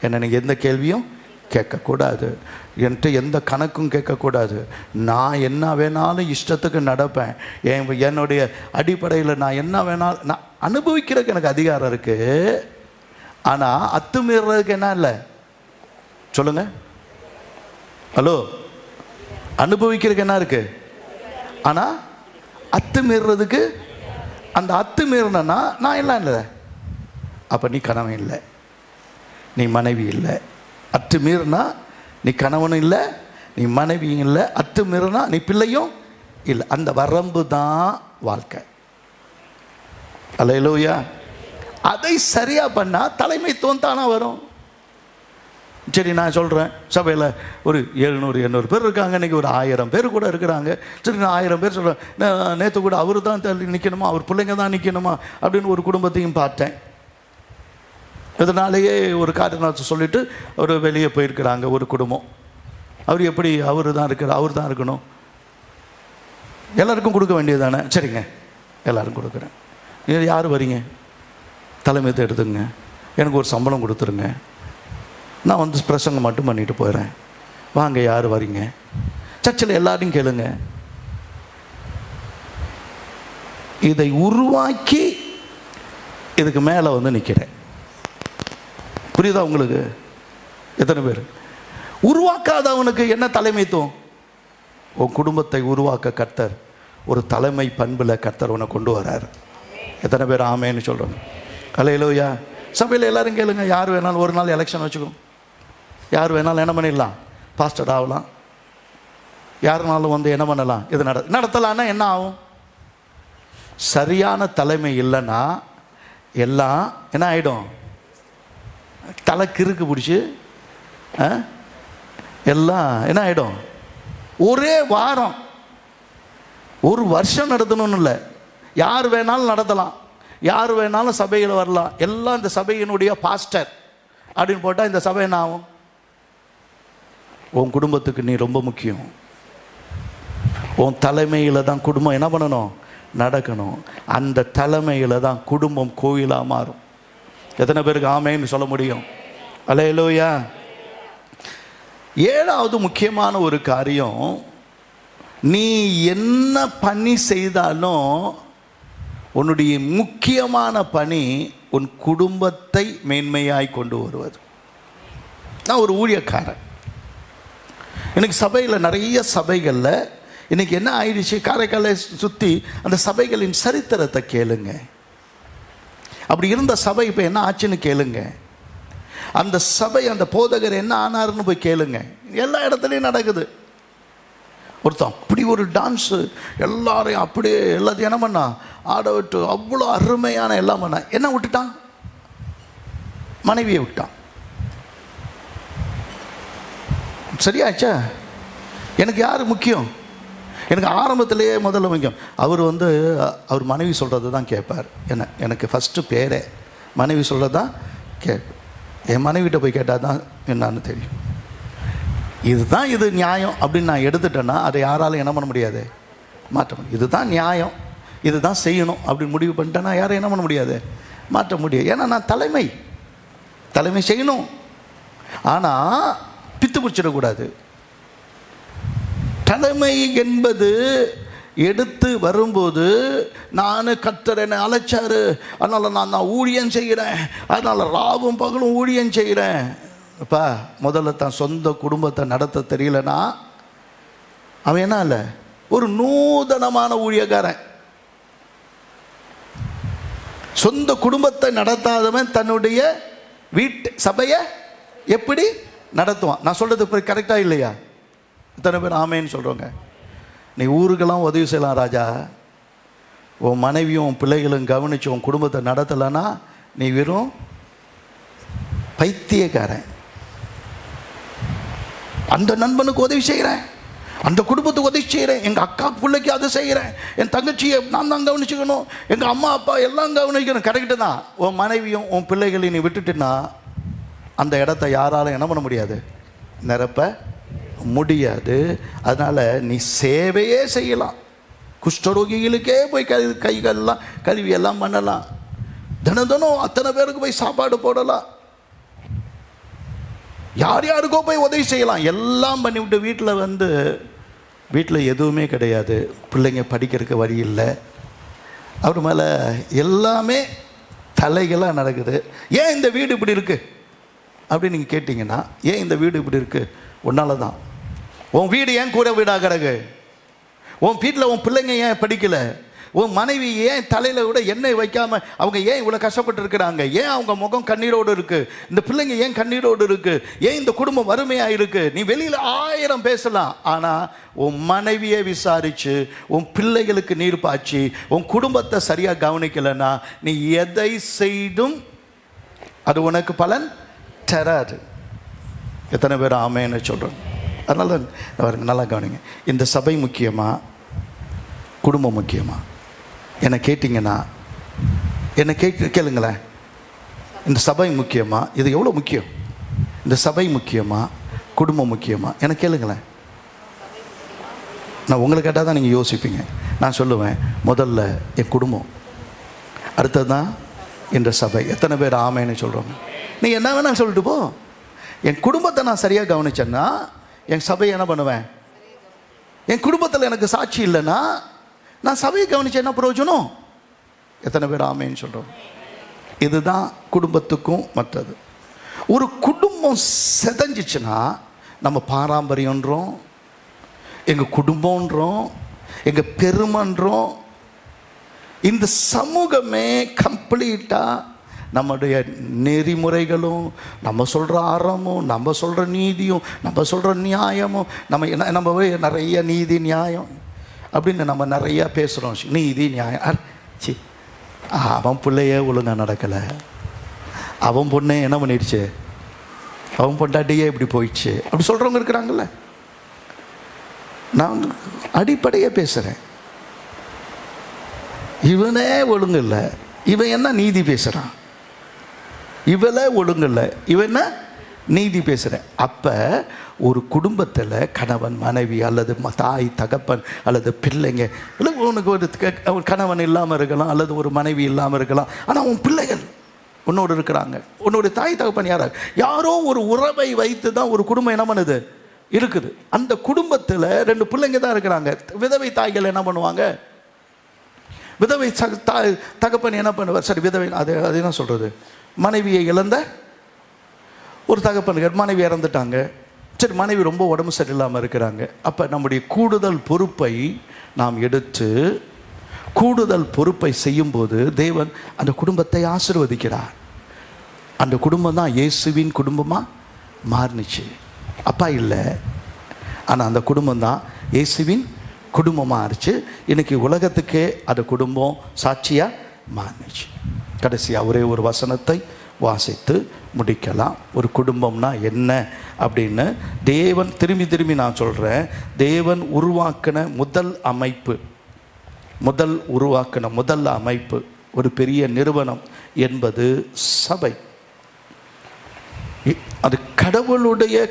என்னை நீங்கள் எந்த கேள்வியும் கேட்கக்கூடாது, என்கிட்ட எந்த கணக்கும் கேட்கக்கூடாது. நான் என்ன வேணாலும் இஷ்டத்துக்கு நடப்பேன். என்னுடைய அடிப்படையில் நான் என்ன வேணாலும் நான் அனுபவிக்கிறதுக்கு எனக்கு அதிகாரம் இருக்குது. ஆனால் அத்துமீறதுக்கு என்ன இல்லை? சொல்லுங்க. ஹலோ, அனுபவிக்கிறதுக்கு என்ன இருக்கு? ஆனால் அத்துமீறதுக்கு, அந்த அத்துமீறினா நான் எல்லாம் இல்லை. அப்போ நீ கணவன் இல்லை, நீ மனைவி இல்லை. அத்துமீறினா நீ கணவனும் இல்லை, நீ மனைவியும் இல்லை. அத்துமீறினா நீ பிள்ளையும் இல்லை. அந்த வரம்பு தான் வாழ்க்கை. அல்லேலூயா. அதை சரியா பண்ணா தலைமைத்துவம் தானா வரும். சரி, நான் சொல்கிறேன், சபையில் ஒரு 700-800 பேர் இருக்காங்க, இன்றைக்கி ஒரு 1000 பேர் கூட இருக்கிறாங்க. சரி, நான் 1000 பேர் சொல்கிறேன். நேற்று கூட அவர் தான் நிற்கணுமா, அவர் பிள்ளைங்க தான் நிற்கணுமா அப்படின்னு ஒரு குடும்பத்தையும் பார்த்தேன். இதனாலேயே ஒரு காரணத்தை சொல்லிவிட்டு அவர் வெளியே போயிருக்கிறாங்க ஒரு குடும்பம். அவர் எப்படி அவர் தான் இருக்கணும், எல்லாருக்கும் கொடுக்க வேண்டியது தானே. சரிங்க, எல்லோரும் கொடுக்குறேன். யார் வரீங்க, தலைமையத்தை எடுத்துங்க, எனக்கு ஒரு சம்பளம் கொடுத்துருங்க, நான் வந்து பிரசங்கம் மட்டும் பண்ணிட்டு போயிடுறேன், வாங்க யார் வரீங்க. சர்ச்சில் எல்லாரையும் கேளுங்க. இதை உருவாக்கி இதுக்கு மேலே வந்து நிற்கிறேன். புரியுதா உங்களுக்கு? எத்தனை பேர்? உருவாக்காதவனுக்கு என்ன தலைமைத்துவம்? உன் குடும்பத்தை உருவாக்க கர்த்தர் ஒரு தலைமை பண்பில் கர்த்தர் உன்னை கொண்டு வராரு. எத்தனை பேர் ஆமேன்னு சொல்கிறோம்? அல்லேலூயா. சபையில் எல்லாரும் கேளுங்க. யார் வேணாலும் ஒரு நாள் எலெக்ஷன் வச்சுக்கோ, யார் வேணாலும் என்ன பண்ணிடலாம், பாஸ்டர் ஆகலாம். யாருனாலும் வந்து என்ன பண்ணலாம், இது நடத்தலான்னா என்ன ஆகும்? சரியான தலைமை இல்லைன்னா எல்லாம் என்ன ஆகிடும், தலை கிறுக்கு பிடிச்சி எல்லாம் என்ன ஆகிடும். ஒரே வாரம் ஒரு வருஷம் நடத்தணும்னு இல்லை, யார் வேணாலும் நடத்தலாம், யார் வேணாலும் சபையில் வரலாம், எல்லாம் இந்த சபையினுடைய பாஸ்டர் அப்படின்னு போட்டால் இந்த சபை என்ன ஆகும்? உன் குடும்பத்துக்கு நீ ரொம்ப முக்கியம். உன் தலைமையில் தான் குடும்பம் என்ன பண்ணணும், நடக்கணும். அந்த தலைமையில் தான் குடும்பம் கோயிலாக மாறும். எத்தனை பேருக்கு ஆமேன்னு சொல்ல முடியும்? அல்லேலூயா. 7வது முக்கியமான ஒரு காரியம், நீ என்ன பணி செய்தாலும் உன்னுடைய முக்கியமான பணி உன் குடும்பத்தை மேன்மையாய் கொண்டு வருவது. நான் ஒரு ஊழியக்காரன். எனக்கு சபையில் நிறைய சபைகளில் இன்றைக்கி என்ன ஆயிடுச்சு, காரைக்காலை சுற்றி அந்த சபைகளின் சரித்திரத்தை கேளுங்க. அப்படி இருந்த சபை இப்போ என்ன ஆச்சுன்னு கேளுங்க. அந்த சபை, அந்த போதகர் என்ன ஆனாருன்னு போய் கேளுங்க. எல்லா இடத்துலையும் நடக்குது. ஒருத்தன் அப்படி ஒரு டான்ஸு, எல்லாரையும் அப்படியே எல்லாத்தையும் என்ன பண்ணா, ஆட விட்டு அவ்வளோ அருமையான எல்லாம் பண்ணா. என்ன விட்டுட்டான்? மனைவியை விட்டான். சரியாச்சா? எனக்கு யார் முக்கியம்? எனக்கு ஆரம்பத்திலேயே முதல்ல முக்கியம். அவர் மனைவி சொல்கிறது தான் கேட்பார். எனக்கு ஃபஸ்ட்டு பேரே மனைவி சொல்கிறது தான் என் மனைவிட்ட போய் கேட்டால் தான் என்னான்னு தெரியும். இதுதான் இது நியாயம் அப்படின்னு நான் எடுத்துட்டேன்னா அதை யாராலும் என்ன பண்ண முடியாது, மாற்ற முடியும். இதுதான் நியாயம், இதுதான் செய்யணும் அப்படின்னு முடிவு பண்ணிட்டேன்னா யாரும் என்ன பண்ண முடியாது, மாற்ற முடியாது. ஏன்னா நான் தலைமை செய்யணும். ஆனால் பித்து பிடிச்சிடக்கூடாது. தலைமை என்பது எடுத்து வரும்போது, நான் கர்த்தர் என்னை அழைச்சாரு, அதனால் நான் ஊழியம் செய்கிறேன், அதனால் ராவும் பகலும் ஊழியம் செய்கிறேன். இப்போ முதல்ல தான் சொந்த குடும்பத்தை நடத்த தெரியலனா அவன் என்ன இல்லை, ஒரு நூதனமான ஊழியக்காரன். சொந்த குடும்பத்தை நடத்தாதவன் தன்னுடைய சபையை எப்படி நடத்துவான்? நான் சொல்கிறது கரெக்டாக இல்லையா? இத்தனை பேர் ஆமேன்னு சொல்கிறோங்க. நீ ஊருக்கெல்லாம் உதவி செய்யலாம் ராஜா, உன் மனைவியும் உன் பிள்ளைகளும் கவனித்து உன் குடும்பத்தை நடத்தலைன்னா நீ வெறும் பைத்தியக்காரன். அந்த நண்பனுக்கு உதவி செய்கிறேன், அந்த குடும்பத்துக்கு உதவி செய்கிறேன், எங்கள் அக்கா பிள்ளைக்கு அதை செய்கிறேன், என் தங்கச்சியை நான் தான் கவனிச்சுக்கணும், எங்கள் அம்மா அப்பா எல்லாம் கவனிக்கணும். கரெக்டு தான். உன் மனைவியும் உன் பிள்ளைகளையும் நீ விட்டுட்டுன்னா அந்த இடத்த யாராலும் என்ன பண்ண முடியாது, நிரப்ப முடியாது. அதனால் நீ சேவையே செய்யலாம். குஷ்டரோகிகளுக்கே போய் கைகளெல்லாம் கழுவியெல்லாம் பண்ணலாம். தினம் அத்தனை பேருக்கு போய் சாப்பாடு போடலாம். யாருக்கோ போய் உதவி செய்யலாம். எல்லாம் பண்ணிவிட்டு வீட்டில் எதுவுமே கிடையாது, பிள்ளைங்க படிக்கிறதுக்கு வழி இல்லை, அவர் மேலே எல்லாமே தலைகளாக நடக்குது. ஏன் இந்த வீடு இப்படி இருக்குது அப்படின்னு நீங்கள் கேட்டிங்கன்னா, ஏன் இந்த வீடு இப்படி இருக்குது? உன்னால தான். உன் வீடு ஏன் கூரை வீடாக கிடக்கு? உன் வீட்டில் உன் பிள்ளைங்க ஏன் படிக்கலை? உன் மனைவி ஏன் தலையில் கூட எண்ணெய் வைக்காமல் அவங்க ஏன் இவ்வளோ கஷ்டப்பட்டு இருக்கிறாங்க? ஏன் அவங்க முகம் கண்ணீரோடு இருக்குது? இந்த பிள்ளைங்க ஏன் கண்ணீரோடு இருக்குது? ஏன் இந்த குடும்பம் வறுமையாக இருக்குது? நீ வெளியில் 1000 பேசலாம், ஆனால் உன் மனைவியை விசாரித்து உன் பிள்ளைகளுக்கு நீர் பாய்ச்சி உன் குடும்பத்தை சரியாக கவனிக்கலைன்னா நீ எதை செய்தும் அது உனக்கு பலன் தராது. எத்தனை பேர் ஆமேன்னு சொல்கிறோம்? அதனால் நல்லா கவனிங்க. இந்த சபை முக்கியமா, குடும்பம் முக்கியமா? என்னை கேட்டிங்கன்னா என்னை கேளுங்களேன். இந்த சபை முக்கியமா? இது எவ்வளோ முக்கியம்? இந்த சபை முக்கியமா, குடும்பம் முக்கியமா? எனக்கு கேளுங்களேன். நான் உங்களை கேட்டால் தான் நீங்கள் யோசிப்பீங்க. நான் சொல்லுவேன், முதல்ல என் குடும்பம், அடுத்தது தான் இந்த சபை. எத்தனை பேர் ஆமைன்னு சொல்கிறோம்? நீ என்ன வேணாலும் சொல்லிட்டு போ. என் குடும்பத்தை நான் சரியாக கவனிச்சேன்னா என் சபையை என்ன பண்ணுவேன்? என் குடும்பத்தில் எனக்கு சாட்சி இல்லைன்னா நான் சபையை கவனிச்சேன், என்ன பிரயோஜனம்? எத்தனை பேர் ஆமைன்னு சொல்கிறோம்? இதுதான் குடும்பத்துக்கும் மற்றது. ஒரு குடும்பம் செதஞ்சிச்சுன்னா நம்ம பாரம்பரியன்றோம், எங்கள் குடும்பன்றோம், எங்கள் பெருமன்றோம். இந்த சமூகமே கம்ப்ளீட்டாக நம்முடைய நெறிமுறைகளும், நம்ம சொல்கிற அறமும், நம்ம சொல்கிற நீதியும், நம்ம சொல்கிற நியாயமும், நம்ம நிறைய நீதி நியாயம் அப்படின்னு நம்ம நிறையா பேசுகிறோம். நீதி நியாயம், சி அவன் பிள்ளையே ஒழுங்காக நடக்கலை, அவன் பொண்ணே என்ன பண்ணிடுச்சு, அவன் பொண்டாட்டியே இப்படி போயிடுச்சு அப்படி சொல்கிறவங்க இருக்கிறாங்கல்ல. நான் அடிப்படையே பேசுகிறேன். இவனே ஒழுங்கு இல்லை, இவன் என்ன நீதி பேசுகிறான், இவளே ஒழுங்கு இல்லை, இவன் என்ன நீதி பேசுகிறேன். அப்போ ஒரு குடும்பத்தில் கணவன் மனைவி அல்லது தாய் தகப்பன் அல்லது பிள்ளைங்க, இல்லை உனக்கு ஒரு கணவன் இல்லாமல் இருக்கலாம் அல்லது ஒரு மனைவி இல்லாமல் இருக்கலாம், ஆனால் உன் பிள்ளைகள் உன்னோடு இருக்கிறாங்க. உன்னுடைய தாய் தகப்பன் யாரோ ஒரு உறவை வைத்து தான் ஒரு குடும்பம் என்ன பண்ணுது இருக்குது. அந்த குடும்பத்தில் 2 பிள்ளைங்க தான் இருக்கிறாங்க. விதவை தாய்கள் என்ன பண்ணுவாங்க? விதவை தகப்பன் என்ன பண்ணுவார்? சரி, விதவை அது என்ன சொல்கிறது, மனைவியை இழந்த ஒரு தகப்பனுக்கு மனைவி இறந்துட்டாங்க. சரி, மனைவி ரொம்ப உடம்பு சரியில்லாமல் இருக்கிறாங்க. அப்போ நம்முடைய கூடுதல் பொறுப்பை நாம் எடுத்து கூடுதல் பொறுப்பை செய்யும்போது தேவன் அந்த குடும்பத்தை ஆசீர்வதிக்கிறார். அந்த குடும்பம் தான் இயேசுவின் குடும்பமாக மாறுனுச்சு. அப்பா இல்லை, ஆனால் அந்த குடும்பம் தான் இயேசுவின் குடும்பமாக இருந்துச்சு. இன்றைக்கி உலகத்துக்கே அந்த குடும்பம் சாட்சியாக மாறுனுச்சு. கடைசியாக ஒரே ஒரு வசனத்தை வாசித்து முடிக்கலாம். ஒரு குடும்பம்னா என்ன அப்படின்னு தேவன் திரும்பி நான் சொல்கிறேன், தேவன் உருவாக்கின முதல் அமைப்பு ஒரு பெரிய நிறுவனம் என்பது சபை. அது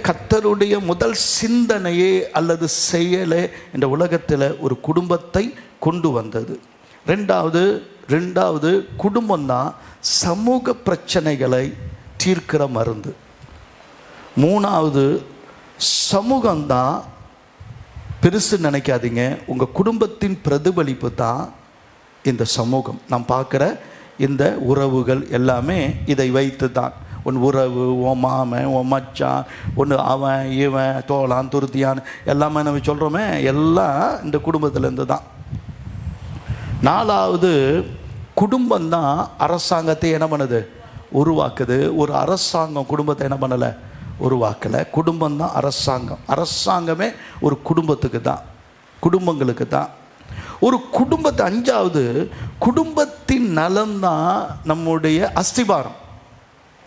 கர்த்தருடைய முதல் சிந்தனையே அல்லது செயலே இந்த உலகத்தில் ஒரு குடும்பத்தை கொண்டு வந்தது. ரெண்டாவது குடும்பம்தான் சமூக பிரச்சனைகளை தீர்க்கிற மருந்து. 3வது சமூகம்தான். பெருசு நினைக்காதீங்க, உங்கள் குடும்பத்தின் பிரதிபலிப்பு தான் இந்த சமூகம். நாம் பார்க்குற இந்த உறவுகள் எல்லாமே இதை வைத்து தான். உன் உறவு, உன் மாமன், உன் மச்சான், ஒன்று அவன் இவன் தோளான் துருத்தியான் எல்லாமே நம்ம சொல்கிறோமே, எல்லாம் இந்த குடும்பத்திலேருந்து தான். 4வது குடும்பம்தான் அரசாங்கத்தை என்ன பண்ணுது, உருவாக்குது. ஒரு அரசாங்கம் குடும்பத்தை என்ன பண்ணலை, உருவாக்கலை. குடும்பம் தான் அரசாங்கமே ஒரு குடும்பத்துக்கு தான், குடும்பங்களுக்கு தான். ஒரு குடும்பத்தை 5வது குடும்பத்தின் நலம் தான் நம்முடைய அஸ்திபாரம்.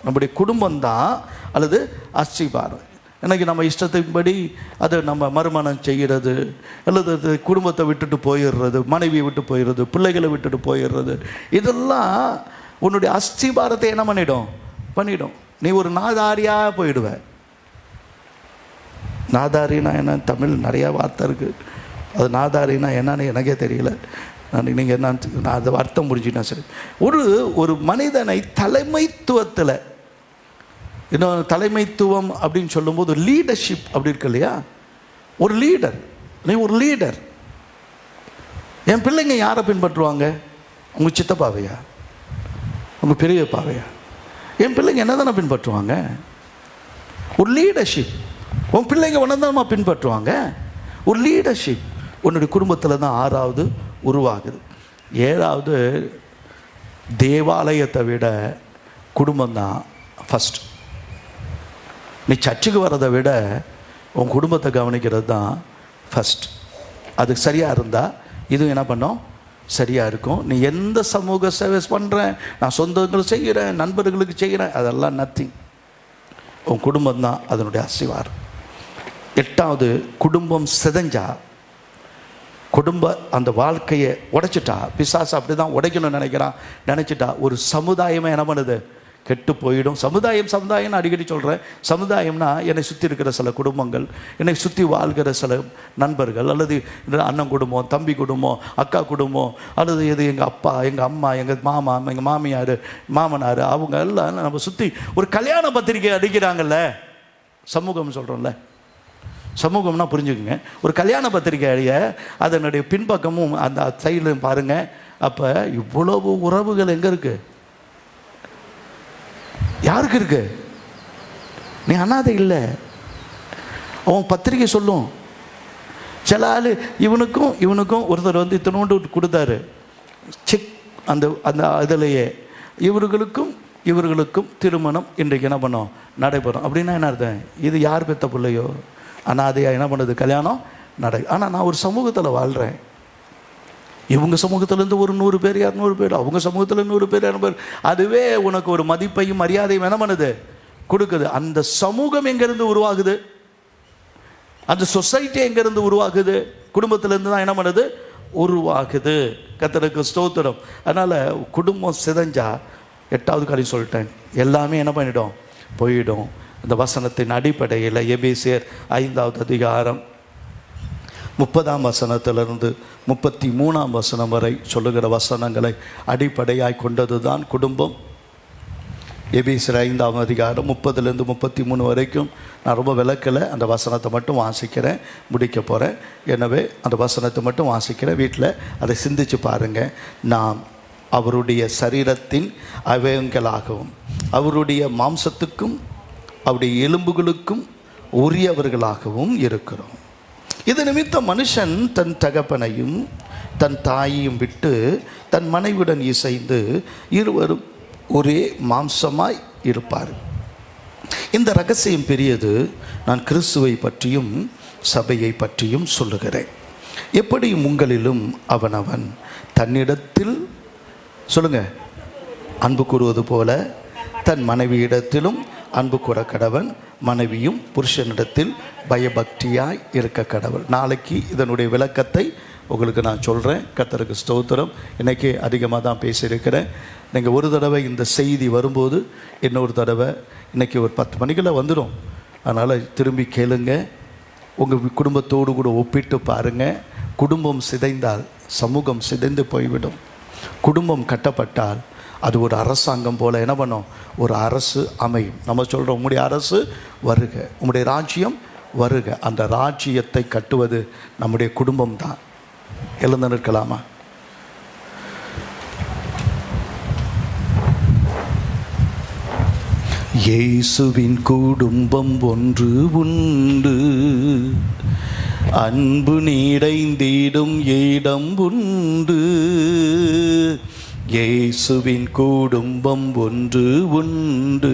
நம்முடைய குடும்பம்தான் அல்லது அஸ்திபாரம். எனக்கு நம்ம இஷ்டத்தின்படி அதை நம்ம மறுமணம் செய்கிறது அல்லது குடும்பத்தை விட்டுட்டு போயிடுறது, மனைவியை விட்டு போயிடுறது, பிள்ளைகளை விட்டுட்டு போயிடுறது, இதெல்லாம் உன்னுடைய அஸ்திபாரத்தை என்ன பண்ணிடும். நீ ஒரு நாதாரியாக போயிடுவ. நாதாரினா என்ன, தமிழ் நிறையா வார்த்தை இருக்குது. அது நாதாரினா என்னன்னு எனக்கே தெரியல. நீங்கள் என்ன நான் அதை அர்த்தம் முடிஞ்சுட்டேன். சரி, ஒரு மனிதனை தலைமைத்துவத்தில், இன்னும் தலைமைத்துவம் அப்படின்னு சொல்லும்போது லீடர்ஷிப் அப்படி இருக்கு இல்லையா. ஒரு லீடர், நீ ஒரு லீடர். என் பிள்ளைங்க யாரை பின்பற்றுவாங்க? உங்கள் சித்தப்பாவையா, உங்கள் பெரியப்பாவையா? என் பிள்ளைங்க என்ன தானே பின்பற்றுவாங்க? ஒரு லீடர்ஷிப். உன் பிள்ளைங்க ஒன்று தானே பின்பற்றுவாங்க. ஒரு லீடர்ஷிப் உன்னுடைய குடும்பத்தில் தான் 6வது உருவாகுது. 7வது தேவாலயத்தை விட குடும்பம் தான் ஃபஸ்ட். நீ சர்ச்சுக்கு வர்றதை விட உன் குடும்பத்தை கவனிக்கிறது தான் ஃபஸ்ட். அது சரியாக இருந்தால் இதுவும் என்ன பண்ணோம், சரியாக இருக்கும். நீ எந்த சமூக சர்வீஸ் பண்ணுறேன், நான் சொந்தங்கள் செய்கிறேன், நண்பர்களுக்கு செய்கிறேன், அதெல்லாம் நத்திங். உன் குடும்பம் தான் அதனுடைய அஸ்திவாரம். 8வது, குடும்பம் சிதைஞ்சா, குடும்ப அந்த வாழ்க்கையை உடைச்சிட்டா, பிசாசு அப்படி தான் உடைக்கணும்னு நினச்சிட்டா ஒரு சமுதாயமே என்ன பண்ணுது, கெட்டு போயிடும். சமுதாயம் அடிக்கடி சொல்கிறேன். சமுதாயம்னா என்னை சுற்றி இருக்கிற சில குடும்பங்கள், என்னை சுற்றி வாழ்கிற சில நண்பர்கள், அல்லது அண்ணன் குடும்பம், தம்பி குடும்பம், அக்கா குடும்பம், அல்லது இது எங்கள் அப்பா, எங்கள் அம்மா, எங்கள் மாமா, எங்கள் மாமியார், மாமனார், அவங்க எல்லாம் நம்ம சுற்றி ஒரு கல்யாண பத்திரிக்கை அடிக்கிறாங்கல்ல, சமூகம் சொல்கிறோம்ல. சமூகம்னா புரிஞ்சுக்குங்க, ஒரு கல்யாண பத்திரிக்கை அடிய அதனுடைய பின்பக்கமும் அந்த சைடில் பாருங்கள். அப்போ இவ்வளவு உறவுகள் எங்கே இருக்குது? யாருக்கு இருக்கு? நீ அனாதை இல்லை. அவன் பத்திரிக்கை சொல்லும். சில ஆள் இவனுக்கும் ஒருத்தர் வந்து இத்தனோண்டு கொடுத்தாரு செக், அந்த அந்த இதிலேயே இவர்களுக்கும் திருமணம் இன்றைக்கு என்ன பண்ணோம், நடைபெறும். அப்படின்னா என்ன அர்த்தம்? இது யார் பெற்ற பிள்ளையோ அனாதையா என்ன பண்ணுது, கல்யாணம் நடை. ஆனால் நான் ஒரு சமூகத்தில் வாழ்கிறேன். இவங்க சமூகத்திலேருந்து ஒரு 100 பேர் 200 பேர், அவங்க சமூகத்தில் 100 பேர் 200 பேர். அதுவே உனக்கு ஒரு மதிப்பையும் மரியாதையும் என்ன பண்ணுது, கொடுக்குது. அந்த சமூகம் எங்கேருந்து உருவாகுது, அந்த சொசைட்டி எங்கேருந்து உருவாகுது, குடும்பத்திலேருந்து தான் என்ன பண்ணுது, உருவாகுது. கர்த்தருக்கு ஸ்தோத்திரம். அதனால் குடும்பம் சிதைஞ்சா 8வது காரியம் சொல்லிட்டேன், எல்லாமே என்ன பண்ணிடும், போயிடும். இந்த வசனத்தின் அடிப்படையில் எபேசியர் 5வது அதிகாரம் 30ஆம் வசனத்திலிருந்து 33ஆம் வசனம் வரை சொல்லுகிற வசனங்களை அடிப்படையாய் கொண்டது தான் குடும்பம். எபேசியர் 5ஆம் அதிகாரம் 30லேருந்து 33 வரைக்கும் நான் ரொம்ப விளக்கலை, அந்த வசனத்தை மட்டும் வாசிக்கிறேன், முடிக்க போகிறேன். எனவே அந்த வசனத்தை மட்டும் வாசிக்கிறேன், வீட்டில் அதை சிந்திச்சு பாருங்கள். நாம் அவருடைய சரீரத்தின் அவயங்களாகவும் அவருடைய மாம்சத்துக்கும் அவருடைய எலும்புகளுக்கும் உரியவர்களாகவும் இருக்கிறோம். இது நிமித்தம் மனுஷன் தன் தகப்பனையும் தன் தாயையும் விட்டு தன் மனைவியுடன் இசைந்து இருவரும் ஒரே மாம்சமாய் இருப்பார். இந்த ரகசியம் பெரியது. நான் கிறிஸ்துவை பற்றியும் சபையை பற்றியும் சொல்லுகிறேன். எப்படியும் உங்களிலும் அவனவன் தன்னிடத்தில் சொல்லுங்க அன்பு கூறுவது போல தன் மனைவியிடத்திலும் அன்பு கூற கடவன், மனைவியும் புருஷனிடத்தில் பயபக்தியாய் இருக்க கடவுள். நாளைக்கு இதனுடைய விளக்கத்தை உங்களுக்கு நான் சொல்கிறேன். கர்த்தருக்கு ஸ்தோத்திரம். இன்றைக்கி அதிகமாக தான் பேசியிருக்கிறேன். நீங்கள் ஒரு தடவை இந்த செய்தி வரும்போது இன்னொரு தடவை இன்றைக்கி ஒரு 10 மணிக்குள்ள வந்துடும். அதனால் திரும்பி கேளுங்க, உங்கள் குடும்பத்தோடு கூட ஒப்பிட்டு பாருங்கள். குடும்பம் சிதைந்தால் சமூகம் சிதைந்து போய்விடும். குடும்பம் கட்டப்பட்டால் அது ஒரு அரசாங்கம் போல் என்ன பண்ணும், ஒரு அரசு அமையும். நம்ம சொல்கிறோம், உங்களுடைய அரசு வருக, உங்களுடைய ராஜ்யம் வருக. அந்த ராஜ்யத்தை கட்டுவது நம்முடைய குடும்பம் தான். எழுந்து நிற்கலாமா? இயேசுவின் குடும்பம் ஒன்று உண்டு, அன்பு நிறைந்திடும் இடம் உண்டு. இயேசுவின் குடும்பம் ஒன்று உண்டு,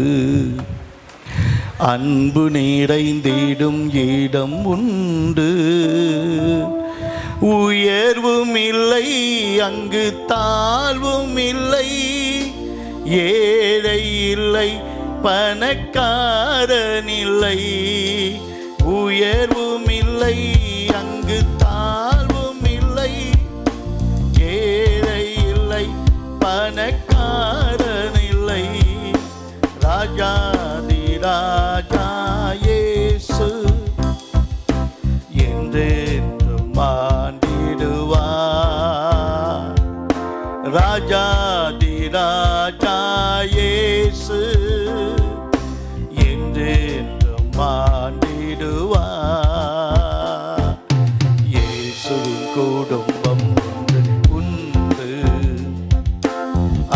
அன்பு நிறைந்திடும் இடம் உண்டு. உயர்வும் இல்லை அங்கு தாழ்வும் இல்லை, ஏழை இல்லை பணக்காரன் இல்லை. உயர்வும் இல்லை அங்கு தாழ்வும் இல்லை, ஏழை இல்லை பணக்காரன் இல்லை. ராஜாதி ராஜா இயேசு என்றென்றும் ஆண்டிடுவார். ராஜாதி ராஜா இயேசு என்றென்றும் ஆண்டிடுவார். இயேசுவின் குடும்பம் உண்டு,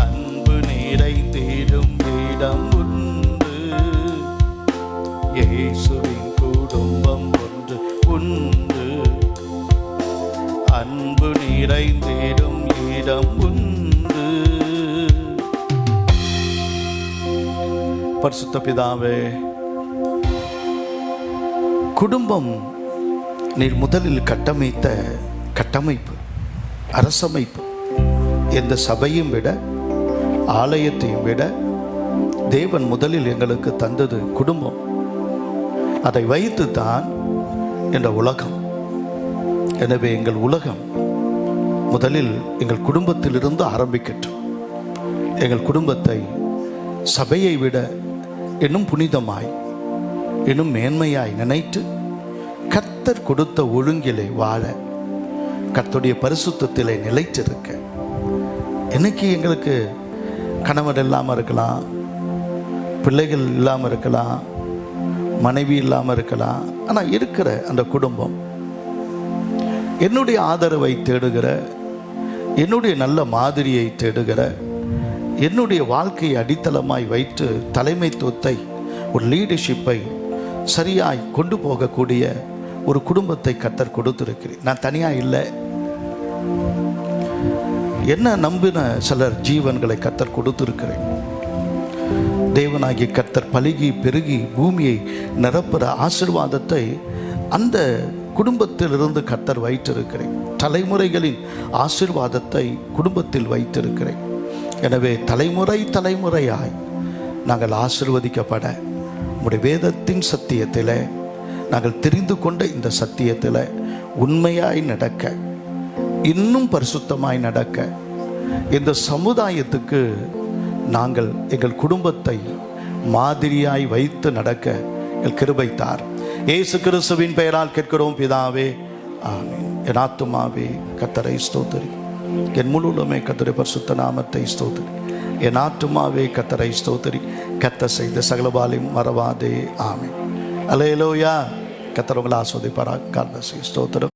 அன்பு நிறைந்திடும் இடம் உண்டு. இயேசுவின் குடும்பம் ஒன்று உண்டு, அன்பு நிறைந்திடும் இடம் உண்டு. பரிசுத்த பிதாவே, குடும்பம் நீர் முதலில் கட்டமைத்த கட்டமைப்பு, அரசமைப்பு எந்த சபையும் விட, ஆலயத்தையும் விட தேவன் முதலில் எங்களுக்கு தந்தது குடும்பம். அதை வைத்து தான் என்ற உலகம். எனவே எங்கள் உலகம் முதலில் எங்கள் குடும்பத்திலிருந்து ஆரம்பிக்கட்டும். எங்கள் குடும்பத்தை சபையை விட இன்னும் புனிதமாய், இன்னும் மேன்மையாய் நினைத்து கர்த்தர் கொடுத்த ஒழுங்கிலே வாழ, கர்த்தருடைய பரிசுத்தத்திலே நிலைத்திருக்க. இன்னைக்கு எங்களுக்கு கணவர் இல்லாமல் இருக்கலாம், பிள்ளைகள் இல்லாமல் இருக்கலாம், மனைவி இல்லாமல் இருக்கலாம். ஆனால் இருக்கிற அந்த குடும்பம் என்னுடைய ஆதரவை தேடுகிற, என்னுடைய நல்ல மாதிரியை தேடுகிற, என்னுடைய வாழ்க்கையை அடித்தளமாய் வைத்து தலைமைத்துவத்தை, ஒரு லீடர்ஷிப்பை சரியாய் கொண்டு போகக்கூடிய ஒரு குடும்பத்தை கர்த்தர் கொடுத்திருக்கிறேன். நான் தனியாக இல்லை. என்ன நம்பின சிலர் ஜீவன்களை கர்த்தர் கொடுத்திருக்கிறேன். தேவனாகிய கர்த்தர் பலுகி பெருகி பூமியை நிரப்புற ஆசீர்வாதத்தை அந்த குடும்பத்திலிருந்து கர்த்தர் வைத்திருக்கிறேன். தலைமுறைகளின் ஆசீர்வாதத்தை குடும்பத்தில் வைத்திருக்கிறேன். எனவே தலைமுறையாய் நாங்கள் ஆசீர்வதிக்கப்பட, உம்முடைய வேதத்தின் சத்தியத்தில் நாங்கள் தெரிந்து கொண்ட இந்த சத்தியத்தில் உண்மையாய் நடக்க, இன்னும் பரிசுத்தமாய் நடக்க, இந்த சமுதாயத்துக்கு நாங்கள் எங்கள் குடும்பத்தை மாதிரியாய் வைத்து நடக்க எங்கள் கிருபை தார். இயேசு கிறிஸ்துவின் பெயரால் கேட்கிறோம் பிதாவே, ஆமென். என் ஆத்துமாவே கர்த்தரை ஸ்தோத்திரி, என் முழுவதுமே கர்த்தருடைய பரிசுத்த நாமத்தை ஸ்தோத்திரி. என் ஆத்துமாவே கர்த்தரை ஸ்தோத்திரி, கர்த்தர் செய்த சகலபாலையும் மறவாதே. ஆமென். அல்லேலூயா. கர்த்தர் உங்களை ஆசீர்வதிப்பாராக. ஸ்தோத்திரம்.